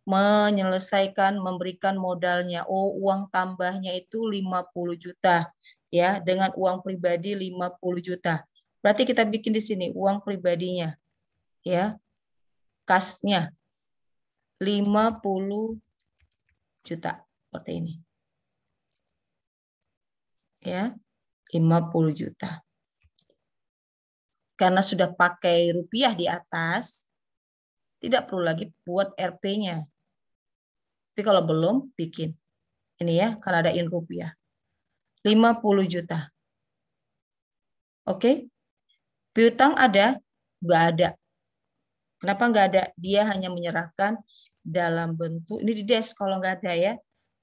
Menyelesaikan, memberikan modalnya. Oh, uang tambahnya itu 50 juta. Ya, dengan uang pribadi 50 juta. Berarti kita bikin di sini uang pribadinya. Ya, kasnya 50 juta. Seperti ini. Ya, 50 juta. Karena sudah pakai rupiah di atas, tidak perlu lagi buat RP-nya. Tapi kalau belum, bikin. Ini ya, karena ada in rupiah. 50 juta. Oke? Piutang ada? Nggak ada. Kenapa nggak ada? Dia hanya menyerahkan dalam bentuk, ini di desk kalau nggak ada ya.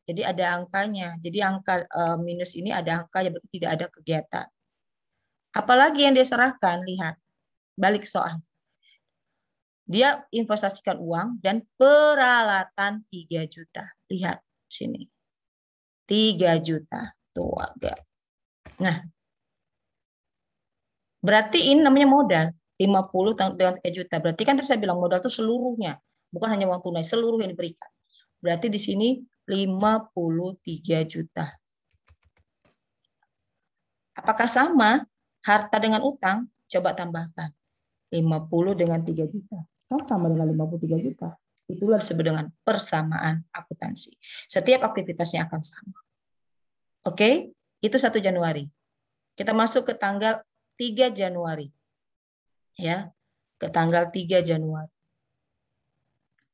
Jadi ada angkanya. Jadi angka minus ini ada angka, ya berarti tidak ada kegiatan. Apalagi yang dia serahkan, lihat. Balik soal. Dia investasikan uang dan peralatan 3 juta. Lihat sini. 3 juta. Tuh agak. Nah, berarti ini namanya modal. 50 dengan 3 juta. Berarti kan tadi saya bilang modal itu seluruhnya. Bukan hanya uang tunai, seluruh yang diberikan. Berarti di sini 53 juta. Apakah sama harta dengan utang? Coba tambahkan. 50 dengan 3 juta. Kan sama dengan 53 juta. Itulah disebut dengan persamaan akuntansi. Setiap aktivitasnya akan sama. Oke? Itu 1 Januari. Kita masuk ke tanggal 3 Januari. Ya, ke tanggal 3 Januari.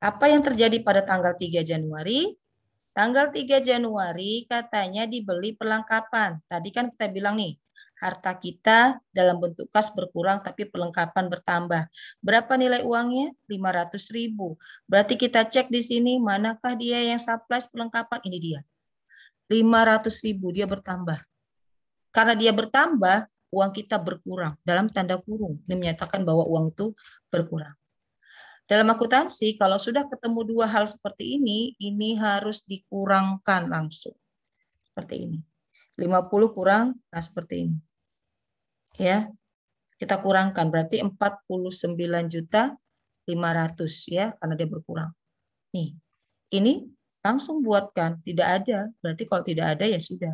Apa yang terjadi pada tanggal 3 Januari? Tanggal 3 Januari katanya dibeli perlengkapan. Tadi kan kita bilang nih, harta kita dalam bentuk kas berkurang tapi perlengkapan bertambah. Berapa nilai uangnya? 500.000. Berarti kita cek di sini manakah dia yang surplus perlengkapan, ini dia. 500.000 dia bertambah. Karena dia bertambah, uang kita berkurang dalam tanda kurung. Ini menyatakan bahwa uang itu berkurang. Dalam akuntansi, kalau sudah ketemu dua hal seperti ini harus dikurangkan langsung. Seperti ini. 50 kurang, nah seperti ini. Ya, kita kurangkan, berarti 49.500.000 ya, karena dia berkurang. Nih, ini langsung buatkan, tidak ada, berarti kalau tidak ada ya sudah.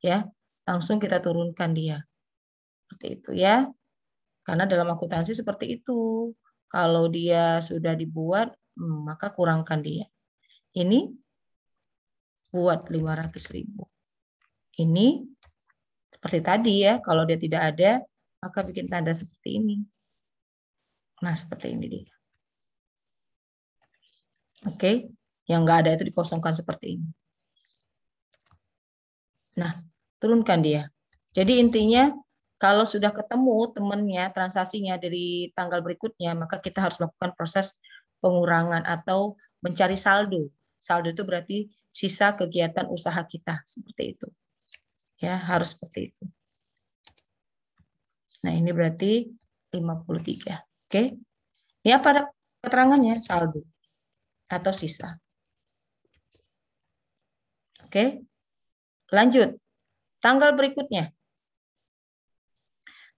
Ya, langsung kita turunkan dia. Seperti itu ya. Karena dalam akuntansi seperti itu. Kalau dia sudah dibuat, maka kurangkan dia. Ini buat 500.000. Ini seperti tadi ya, kalau dia tidak ada, maka bikin tanda seperti ini. Nah, seperti ini dia. Oke, yang nggak ada itu dikosongkan seperti ini. Nah, turunkan dia. Jadi intinya, kalau sudah ketemu temannya, transaksinya dari tanggal berikutnya, maka kita harus melakukan proses pengurangan atau mencari saldo. Saldo itu berarti sisa kegiatan usaha kita, seperti itu. Ya, harus seperti itu. Nah, ini berarti 53. Oke. Ini apa keterangannya? Saldo atau sisa. Oke. Lanjut. Tanggal berikutnya.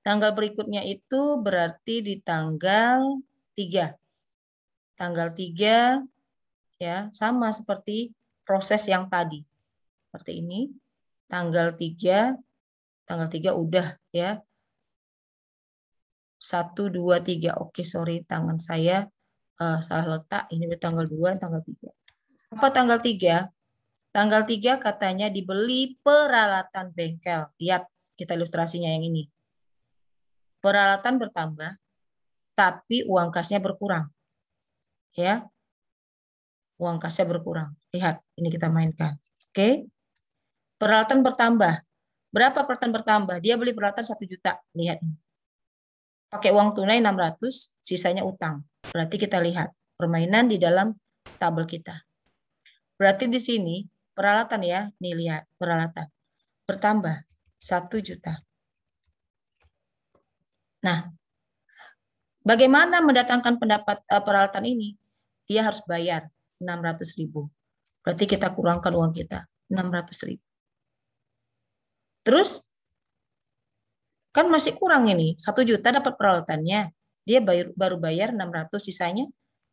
Tanggal berikutnya itu berarti di tanggal 3. Tanggal 3 ya, sama seperti proses yang tadi. Seperti ini. Tanggal 3 udah ya. 1 2 3. Oke, sorry, tangan saya salah letak. Ini tanggal 2, tanggal 3. Apa tanggal 3? Tanggal 3 katanya dibeli peralatan bengkel. Lihat, kita ilustrasinya yang ini. Peralatan bertambah, tapi uang kasnya berkurang. Ya, uang kasnya berkurang. Lihat, ini kita mainkan. Oke, peralatan bertambah. Berapa peralatan bertambah? Dia beli peralatan 1 juta. Lihat ini. Pakai uang tunai 600, sisanya utang. Berarti kita lihat permainan di dalam tabel kita. Berarti di sini peralatan ya, nih lihat peralatan bertambah 1 juta. Nah, bagaimana mendatangkan pendapat peralatan ini? Dia harus bayar 600.000. Berarti kita kurangkan uang kita 600.000. Terus kan masih kurang ini, 1 juta dapat peralatannya. Dia baru bayar 600, sisanya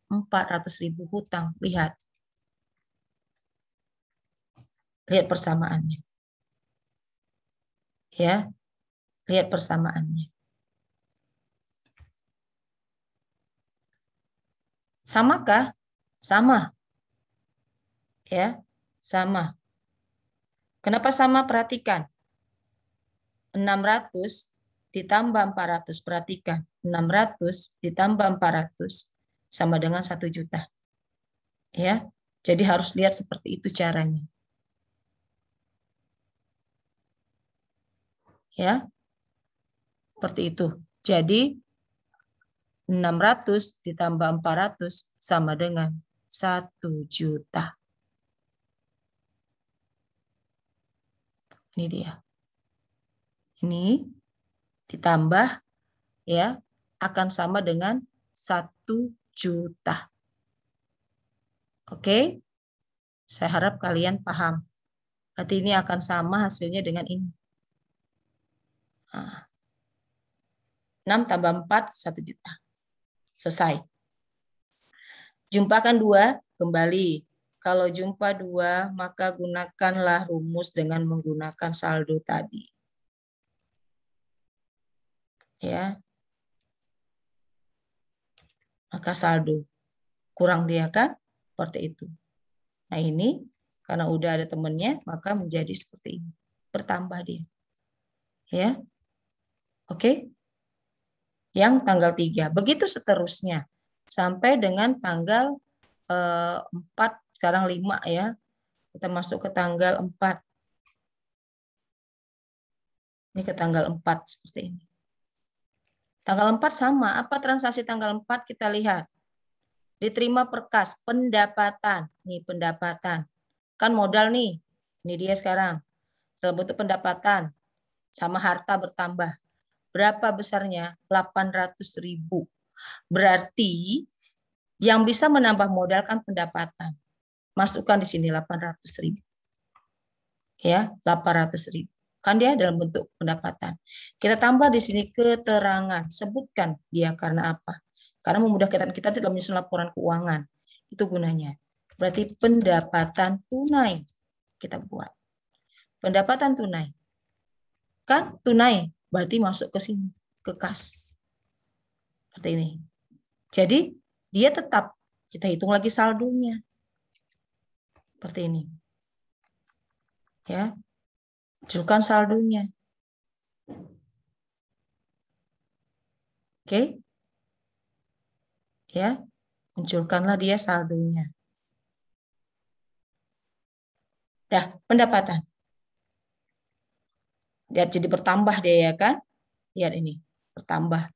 400.000 hutang. Lihat. Lihat persamaannya. Ya. Lihat persamaannya. Samakah? Sama. Ya, sama. Kenapa sama? Perhatikan. 600 ditambah 400. Perhatikan. 600 ditambah 400 sama dengan 1 juta. Ya. Jadi harus lihat seperti itu caranya. Ya. Seperti itu. Jadi 600 ditambah 400 sama dengan 1 juta. Ini dia. Ini ditambah ya akan sama dengan 1 juta. Oke? Saya harap kalian paham. Berarti ini akan sama hasilnya dengan ini. 6 tambah 4, 1 juta. Selesai. Jumpakan 2, kembali. Kalau jumpa 2, maka gunakanlah rumus dengan menggunakan saldo tadi. Ya. Maka saldo. Kurang dia kan? Seperti itu. Nah ini, karena udah ada temennya, maka menjadi seperti ini. Bertambah dia. Ya. Oke. Yang tanggal 3. Begitu seterusnya. Sampai dengan tanggal 4, sekarang 5 ya. Kita masuk ke tanggal 4. Ini ke tanggal 4 seperti ini. Tanggal 4 sama. Apa transaksi tanggal 4? Kita lihat. Diterima per kas, pendapatan. Nih pendapatan. Kan modal nih. Ini dia sekarang. Dalam bentuk pendapatan. Sama harta bertambah. Berapa besarnya? 800.000. Berarti yang bisa menambah modal kan pendapatan. Masukkan di sini 800.000. Ya, 800.000. Kan dia dalam bentuk pendapatan. Kita tambah di sini keterangan. Sebutkan dia karena apa. Karena memudahkan kita dalam menyusun laporan keuangan. Itu gunanya. Berarti pendapatan tunai. Kita buat. Pendapatan tunai. Kan tunai. Berarti masuk ke sini. Ke kas. Seperti ini. Jadi dia tetap. Kita hitung lagi saldonya. Seperti ini. Ya. Munculkan saldonya. Oke. Ya, munculkanlah dia saldonya. Dah, pendapatan. Lihat jadi bertambah dia ya kan? Lihat ini, bertambah.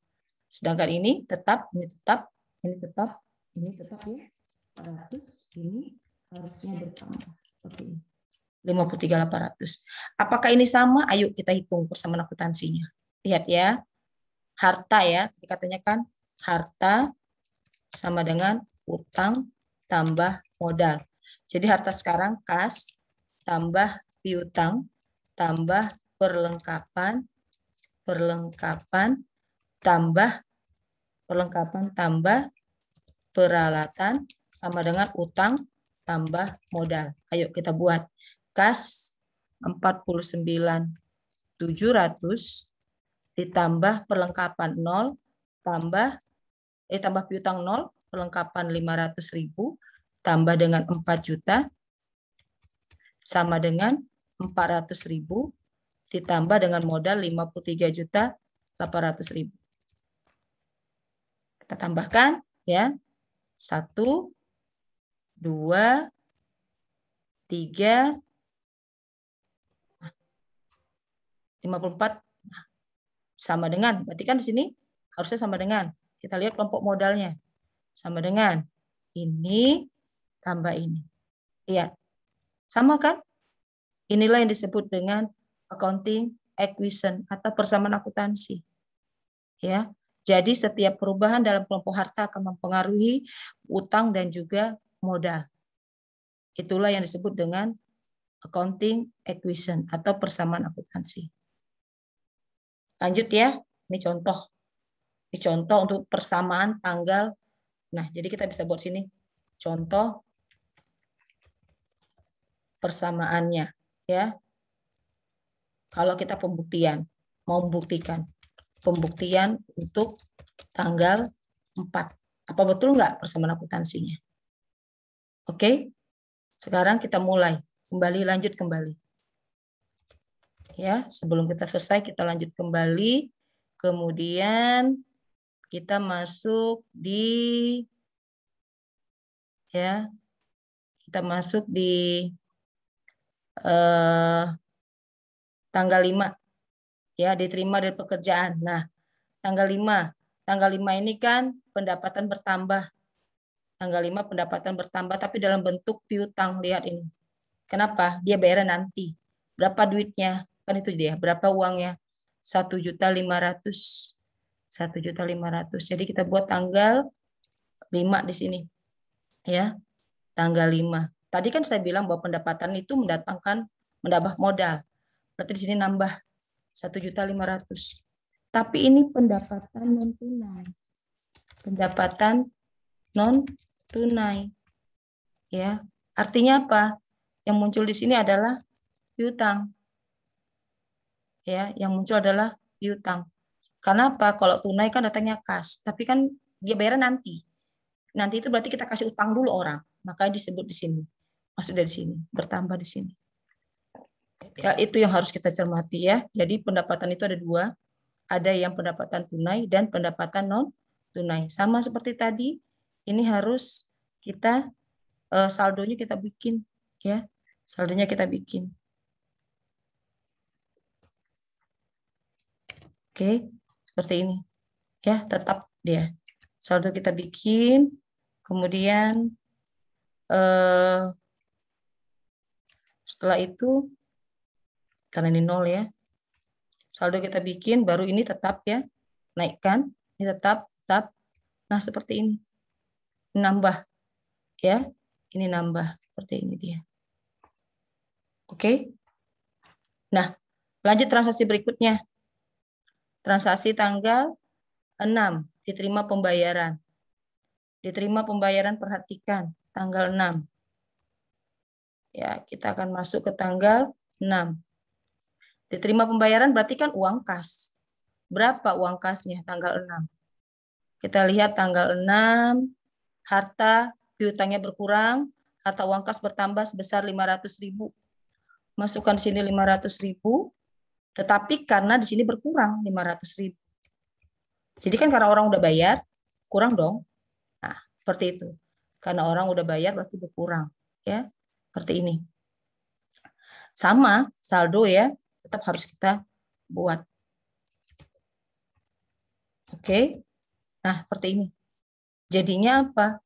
Sedangkan ini tetap, ini tetap, ini tetap, ini tetap ya. 400, ini harusnya bertambah. Seperti ini. 53.800. Apakah ini sama? Ayo kita hitung persamaan akuntansinya. Lihat ya. Harta ya, katanya kan harta sama dengan utang tambah modal. Jadi harta sekarang kas tambah piutang tambah perlengkapan tambah peralatan sama dengan utang tambah modal. Ayo kita buat. Kas 49.700 ditambah perlengkapan 0 tambah piutang 0, perlengkapan 500.000 tambah dengan 4 juta sama dengan 400.000 ditambah dengan modal 53.800.000. Kita tambahkan ya. 1 2 3 54 sama dengan, berarti kan di sini harusnya sama dengan. Kita lihat kelompok modalnya. Sama dengan ini tambah ini. Lihat. Sama kan? Inilah yang disebut dengan accounting equation atau persamaan akuntansi. Ya. Jadi setiap perubahan dalam kelompok harta akan mempengaruhi utang dan juga modal. Itulah yang disebut dengan accounting equation atau persamaan akuntansi. Lanjut ya. Ini contoh. Ini contoh untuk persamaan tanggal. Nah, jadi kita bisa buat sini contoh persamaannya ya. Kalau kita pembuktian, mau membuktikan pembuktian untuk tanggal 4. Apa betul nggak persamaan akuntansinya? Oke. Sekarang kita mulai. Lanjut kembali. Ya, sebelum kita selesai kita lanjut kembali. Kemudian kita masuk di tanggal 5 ya, diterima dari pekerjaan. Nah, tanggal 5 ini kan pendapatan bertambah. Tanggal 5 pendapatan bertambah tapi dalam bentuk piutang. Lihat ini. Kenapa? Dia bayar nanti. Berapa duitnya? Kan itu dia. Berapa uangnya? 1.500.000. 1.500.000. Jadi kita buat tanggal 5 di sini. Ya. Tanggal 5. Tadi kan saya bilang bahwa pendapatan itu menambah modal. Berarti di sini nambah 1.500.000. Tapi ini pendapatan non tunai. Pendapatan non tunai. Ya. Artinya apa? Yang muncul di sini adalah piutang. Ya, yang muncul adalah piutang. Karena apa? Kalau tunai kan datangnya kas, tapi kan dia bayar nanti. Nanti itu berarti kita kasih utang dulu orang. Makanya disebut di sini. Masuk dari sini, bertambah di sini. Ya, itu yang harus kita cermati ya. Jadi pendapatan itu ada 2. Ada yang pendapatan tunai dan pendapatan non tunai. Sama seperti tadi, ini harus kita saldonya kita bikin ya. Saldonya kita bikin. Oke, seperti ini. Ya, tetap dia. Saldo kita bikin, kemudian setelah itu, karena ini 0 ya, saldo kita bikin, baru ini tetap ya, naikkan, ini tetap. Nah, seperti ini. Nambah ya, ini nambah, seperti ini dia. Oke. Nah, lanjut transaksi berikutnya. Transaksi tanggal 6, diterima pembayaran. Diterima pembayaran, perhatikan, tanggal 6. Ya, kita akan masuk ke tanggal 6. Diterima pembayaran berarti kan uang kas. Berapa uang kasnya tanggal 6? Kita lihat tanggal 6, harta piutangnya berkurang, harta uang kas bertambah sebesar 500.000. Masukkan di sini 500.000, tetapi karena di sini berkurang 500.000. Jadi kan karena orang udah bayar, kurang dong. Nah, seperti itu. Karena orang udah bayar berarti berkurang. Ya, seperti ini. Sama saldo ya, tetap harus kita buat. Oke. Nah, seperti ini. Jadinya apa?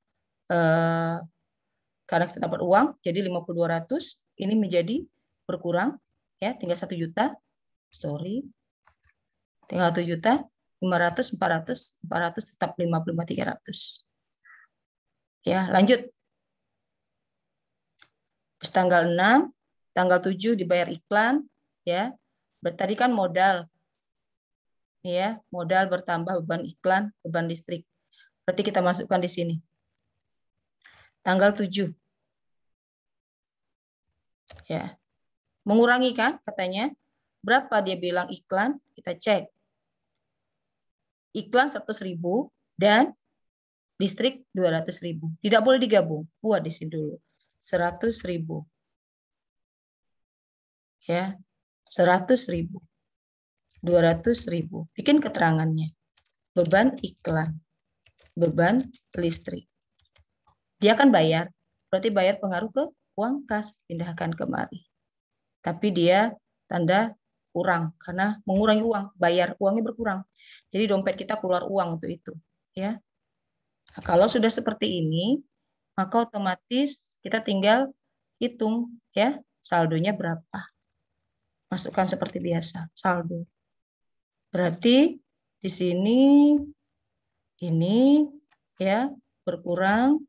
Karena kita dapat uang, jadi 50.200, ini menjadi berkurang, ya, tinggal 1 juta. Sorry. Tinggal 1 juta, 500, 400 tetap 55.300. Ya, lanjut. Tanggal 6, tanggal 7 dibayar iklan, ya. Tadi kan modal. Ya, modal bertambah, beban iklan, beban listrik. Berarti kita masukkan di sini. Tanggal 7. Ya. Mengurangi kan katanya. Berapa dia bilang iklan? Kita cek. Iklan 100.000 dan listrik 200.000. Tidak boleh digabung. Buat di sini dulu. 100.000. Ya. 100.000. 200.000. Bikin keterangannya. Beban iklan. Beban listrik. Dia akan bayar. Berarti bayar pengaruh ke uang kas. Pindahkan kemari. Tapi dia tanda kurang karena mengurangi uang, bayar uangnya berkurang. Jadi dompet kita keluar uang untuk itu, ya. Nah, kalau sudah seperti ini, maka otomatis kita tinggal hitung ya saldonya berapa. Masukkan seperti biasa saldo. Berarti di sini ini ya berkurang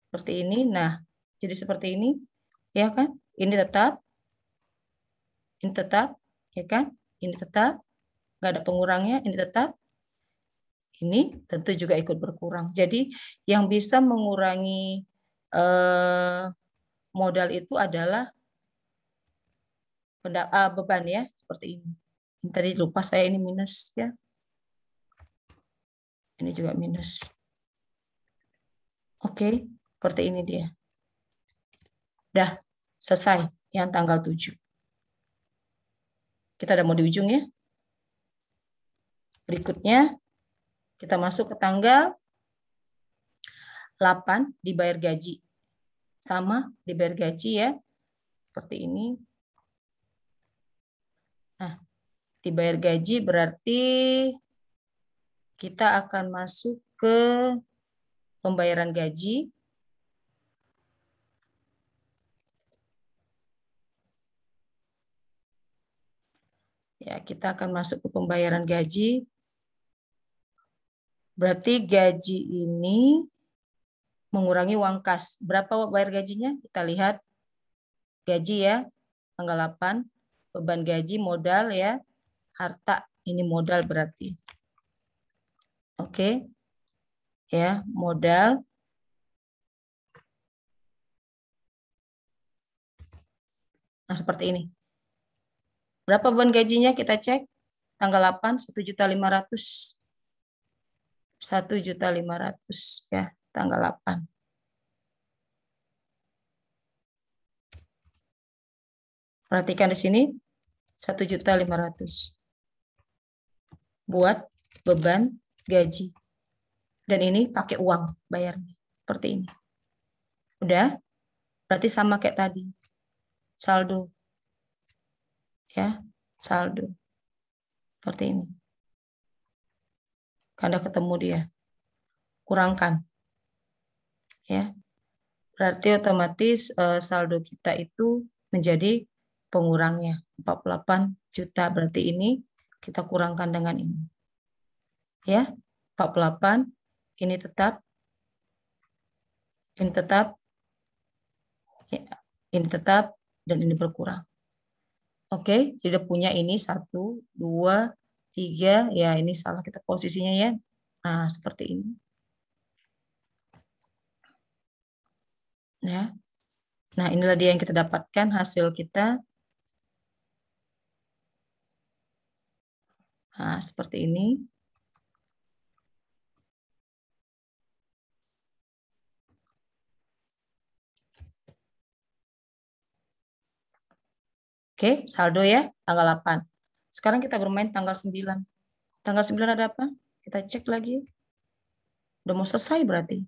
seperti ini. Nah, jadi seperti ini ya kan? Ini tetap, ya kan? Ini tetap, nggak ada pengurangnya, ini tetap. Ini tentu juga ikut berkurang. Jadi yang bisa mengurangi modal itu adalah beban ya, seperti ini. Ini tadi lupa saya, ini minus ya. Ini juga minus. Oke, seperti ini dia. Dah selesai yang tanggal 7. Kita udah mau di ujung ya. Berikutnya kita masuk ke tanggal 8 dibayar gaji. Sama dibayar gaji ya. Seperti ini. Nah, dibayar gaji berarti kita akan masuk ke pembayaran gaji. Ya, kita akan masuk ke pembayaran gaji. Berarti gaji ini mengurangi uang kas. Berapa bayar gajinya? Kita lihat gaji ya, tanggal 8. Beban gaji modal ya, harta. Ini modal berarti. Oke. Ya, modal. Nah, seperti ini. Berapa beban gajinya kita cek? Tanggal 8, 1.500.000. 1.500.000 ya, tanggal 8. Perhatikan di sini 1.500.000 buat beban gaji. Dan ini pakai uang bayarnya. Seperti ini. Udah? Berarti sama kayak tadi. Saldo. Ya, saldo. Seperti ini. Anda ketemu dia. Kurangkan. Ya. Berarti otomatis saldo kita itu menjadi pengurangnya 48 juta. Berarti ini kita kurangkan dengan ini. Ya, 48 ini tetap ya, ini tetap dan ini berkurang. Oke, jadi punya ini 1 2 3 ya, ini salah kita posisinya ya. Nah, seperti ini. Ya. Nah, inilah dia yang kita dapatkan hasil kita. Nah, seperti ini. Oke, saldo ya, tanggal 8. Sekarang kita bermain tanggal 9. Tanggal 9 ada apa? Kita cek lagi. Udah mau selesai berarti.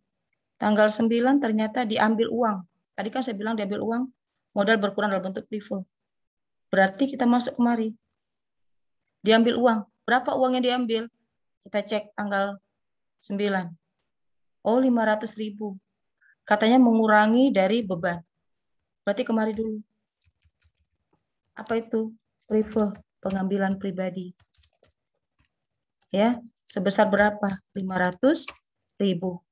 Tanggal 9 ternyata diambil uang. Tadi kan saya bilang diambil uang, modal berkurang dalam bentuk privo. Berarti kita masuk kemari. Diambil uang. Berapa uang yang diambil? Kita cek tanggal 9. Oh, 500.000. Katanya mengurangi dari beban. Berarti kemari dulu. Apa itu? Privo, pengambilan pribadi. Ya, sebesar berapa? 500.000.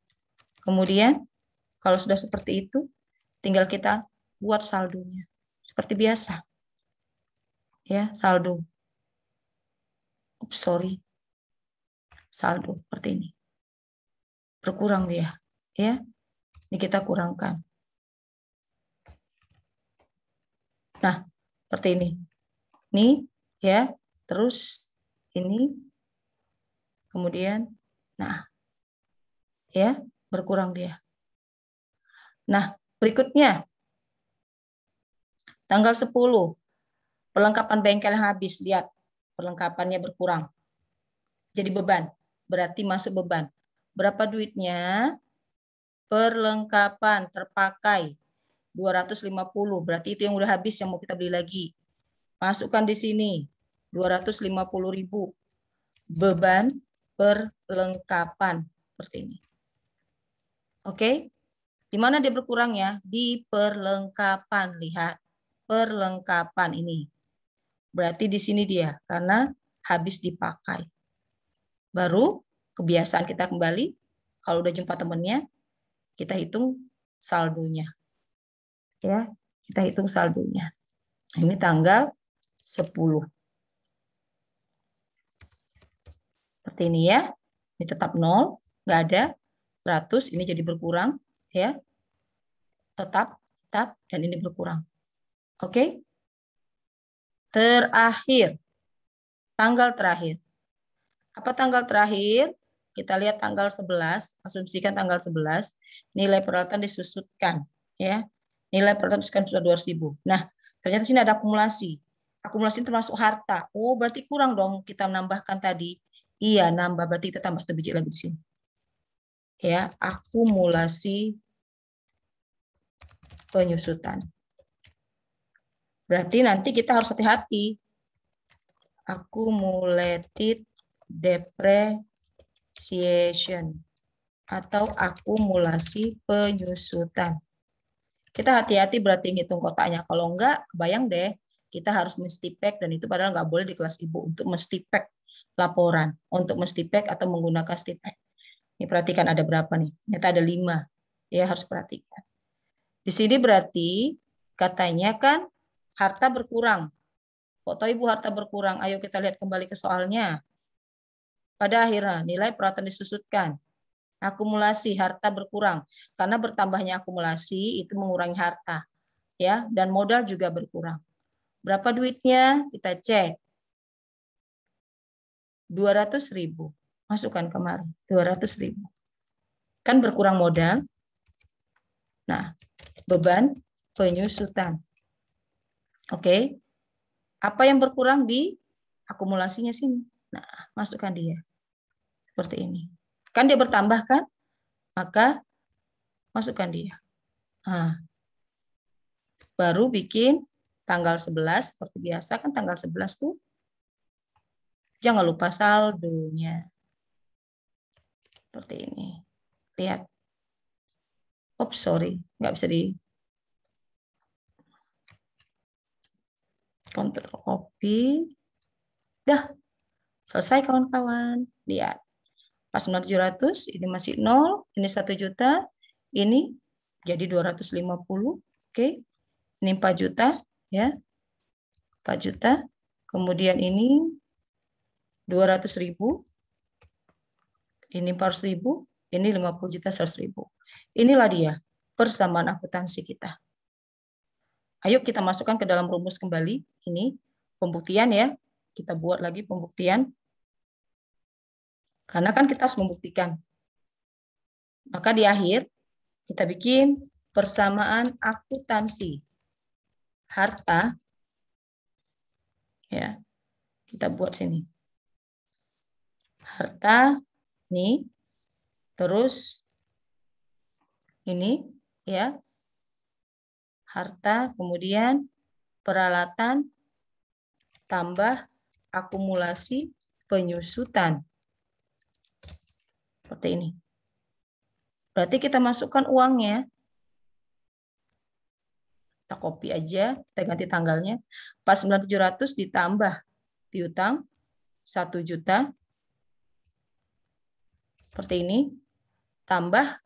Kemudian, kalau sudah seperti itu, tinggal kita buat saldonya. Seperti biasa. Ya, saldo. Oops, sorry. Saldo seperti ini. Berkurang dia. Ya, ini kita kurangkan. Nah, seperti ini. Ini, ya, terus ini. Kemudian, nah, ya, berkurang dia. Nah, berikutnya, tanggal 10, perlengkapan bengkel yang habis. Lihat, perlengkapannya berkurang. Jadi beban, berarti masuk beban. Berapa duitnya? Perlengkapan terpakai 250, berarti itu yang udah habis yang mau kita beli lagi. Masukkan di sini 250.000. Beban perlengkapan seperti ini. Oke? Di mana dia berkurang ya? Di perlengkapan. Lihat, perlengkapan ini. Berarti di sini dia karena habis dipakai. Baru kebiasaan kita kembali, kalau udah jumpa temennya, kita hitung saldonya. Ya, kita hitung saldonya. Ini tanggal 10. Seperti ini ya. Ini tetap 0, nggak ada. 100, ini jadi berkurang. Ya, tetap, dan ini berkurang. Oke? Terakhir. Tanggal terakhir. Apa tanggal terakhir? Kita lihat tanggal 11, asumsikan tanggal 11, nilai peralatan disusutkan. Ya, nilai peralatan disusutkan sudah 200.000. Nah, ternyata sini ada akumulasi. Akumulasi termasuk harta. Oh, berarti kurang dong kita menambahkan tadi. Iya, nambah. Berarti kita tambah 1 biji lagi di sini. Ya, akumulasi penyusutan. Berarti nanti kita harus hati-hati. Accumulated depreciation atau akumulasi penyusutan. Kita hati-hati berarti ngitung kotaknya. Kalau enggak, kebayang deh, kita harus mesti pack, dan itu padahal nggak boleh di kelas ibu untuk mesti pack laporan, untuk mesti pack atau menggunakan stipack. Ini perhatikan ada berapa nih? Ternyata ada 5. Ya, harus perhatikan. Di sini berarti katanya kan harta berkurang. Kok tahu Ibu harta berkurang? Ayo kita lihat kembali ke soalnya. Pada akhirnya nilai peralatan disusutkan. Akumulasi harta berkurang. Karena bertambahnya akumulasi itu mengurangi harta. Ya, dan modal juga berkurang. Berapa duitnya? Kita cek. 200.000. Masukkan kemarin. 200.000. Kan berkurang modal. Nah, beban penyusutan. Oke. Apa yang berkurang di akumulasinya sini? Nah, masukkan dia. Seperti ini. Kan dia bertambah kan? Maka masukkan dia. Nah, baru bikin tanggal 11 seperti biasa kan tanggal 11 tuh Jangan lupa saldonya. Seperti ini. Lihat. Oops, sorry. Nggak bisa di Ctrl copy. Dah. Selesai kawan-kawan. Lihat. Pas 9.700, ini masih 0. Ini 1 juta. Ini jadi 250. Oke. Ini 4 juta. Ya. 4 juta. Kemudian ini 200.000. Ini 400.000. Ini 50 juta 100.000. Inilah dia persamaan akuntansi kita. Ayo kita masukkan ke dalam rumus kembali. Ini pembuktian ya. Kita buat lagi pembuktian. Karena kan kita harus membuktikan. Maka di akhir kita bikin persamaan akuntansi harta. Ya. Kita buat sini. Harta nih. Terus ini ya. Harta, kemudian peralatan tambah akumulasi penyusutan. Seperti ini. Berarti kita masukkan uangnya. Kita copy aja, kita ganti tanggalnya. Pas 9.700 ditambah piutang 1 juta. Seperti ini. Tambah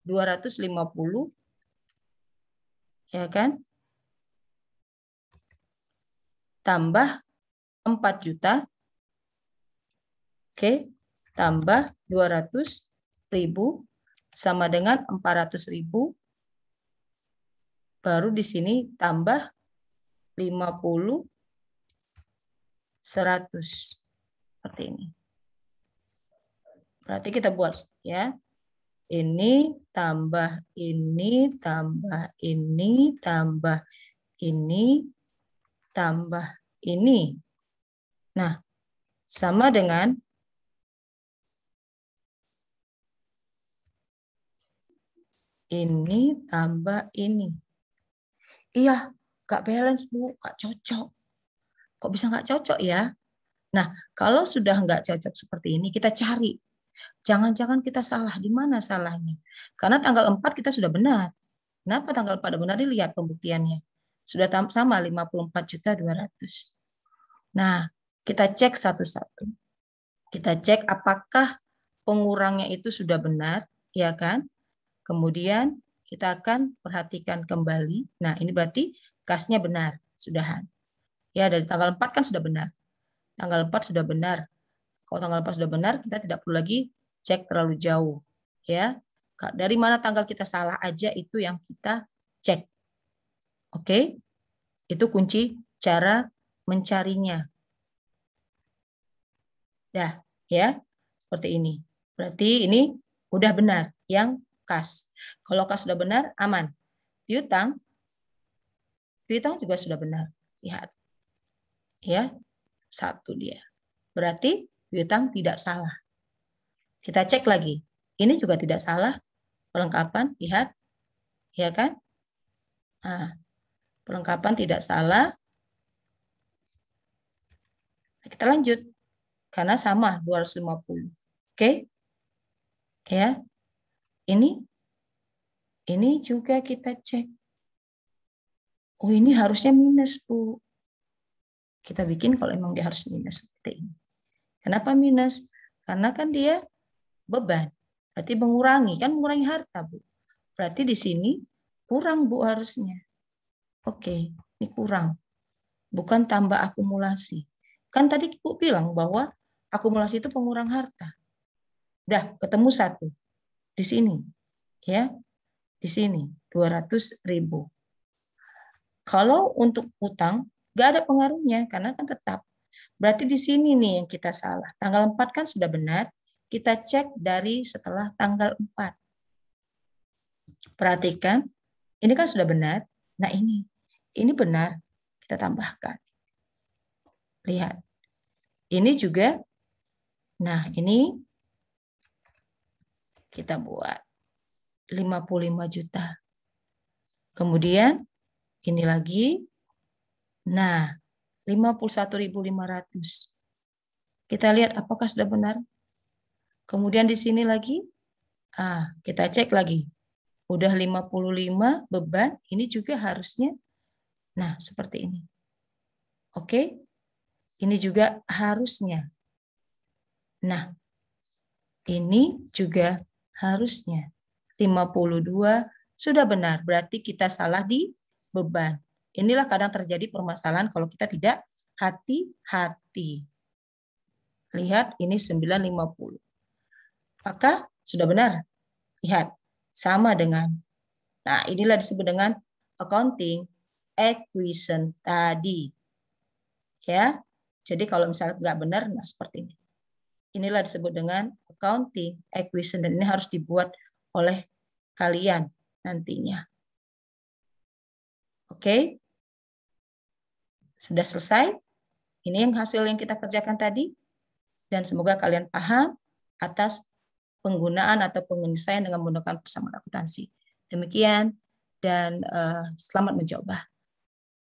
250. Ya kan? Tambah 4 juta. Oke. Tambah 200.000 sama dengan 400.000. Baru di sini tambah 50, 100. Seperti ini. Berarti kita buat ya. Ini tambah ini, tambah ini, tambah ini, tambah ini. Nah, sama dengan ini tambah ini. Iya, nggak balance, Bu. Nggak cocok. Kok bisa nggak cocok ya? Nah, kalau sudah nggak cocok seperti ini, kita cari. Jangan-jangan kita salah. Di mana salahnya? Karena tanggal 4 kita sudah benar. Kenapa tanggal 4 benar? Dilihat pembuktiannya. Sudah sama 54.200.000. Nah, kita cek satu-satu. Kita cek apakah pengurangnya itu sudah benar, ya kan? Kemudian kita akan perhatikan kembali. Nah, ini berarti kasnya benar, sudahan. Ya, dari tanggal 4 kan sudah benar. Tanggal 4 sudah benar. Kalau tanggal 4 sudah benar, kita tidak perlu lagi cek terlalu jauh. Ya, dari mana tanggal kita salah aja itu yang kita cek. Oke? Itu kunci cara mencarinya. Dah, ya. Seperti ini. Berarti ini udah benar yang kas. Kalau kas sudah benar, aman. Piutang juga sudah benar. Lihat. Ya, satu dia. Berarti piutang tidak salah. Kita cek lagi. Ini juga tidak salah. Perlengkapan, lihat. Ya kan? Nah, perlengkapan tidak salah. Kita lanjut. Karena sama 250. Oke? Ya. Ini juga kita cek. Oh, ini harusnya minus, Bu. Kita bikin kalau emang dia harus minus seperti ini. Kenapa minus? Karena kan dia beban. Berarti mengurangi, kan mengurangi harta, Bu. Berarti di sini kurang, Bu, harusnya. Oke, ini kurang. Bukan tambah akumulasi. Kan tadi Bu bilang bahwa akumulasi itu pengurang harta. Udah, ketemu satu. Di sini. Ya, di sini. 200.000. Kalau untuk utang, nggak ada pengaruhnya, karena kan tetap. Berarti di sini nih yang kita salah. Tanggal 4 kan sudah benar. Kita cek dari setelah tanggal 4. Perhatikan, ini kan sudah benar. Nah ini benar. Kita tambahkan. Lihat. Ini juga. Nah ini kita buat 55 juta. Kemudian ini lagi. Nah, 51.500. Kita lihat apakah sudah benar. Kemudian di sini lagi, kita cek lagi. Udah 55 beban, ini juga harusnya, nah seperti ini. Oke, ini juga harusnya. Nah, ini juga harusnya. 52 sudah benar, berarti kita salah di beban. Inilah kadang terjadi permasalahan kalau kita tidak hati-hati. Lihat, ini 950. Apakah sudah benar? Lihat, sama dengan. Nah, inilah disebut dengan accounting equation tadi. Ya, jadi kalau misalnya nggak benar, nah seperti ini. Inilah disebut dengan accounting equation, dan ini harus dibuat oleh kalian nantinya. Oke, sudah selesai. Ini yang hasil yang kita kerjakan tadi, dan semoga kalian paham atas penggunaan atau penyelesaian dengan menggunakan persamaan akuntansi. Demikian, dan selamat mencoba.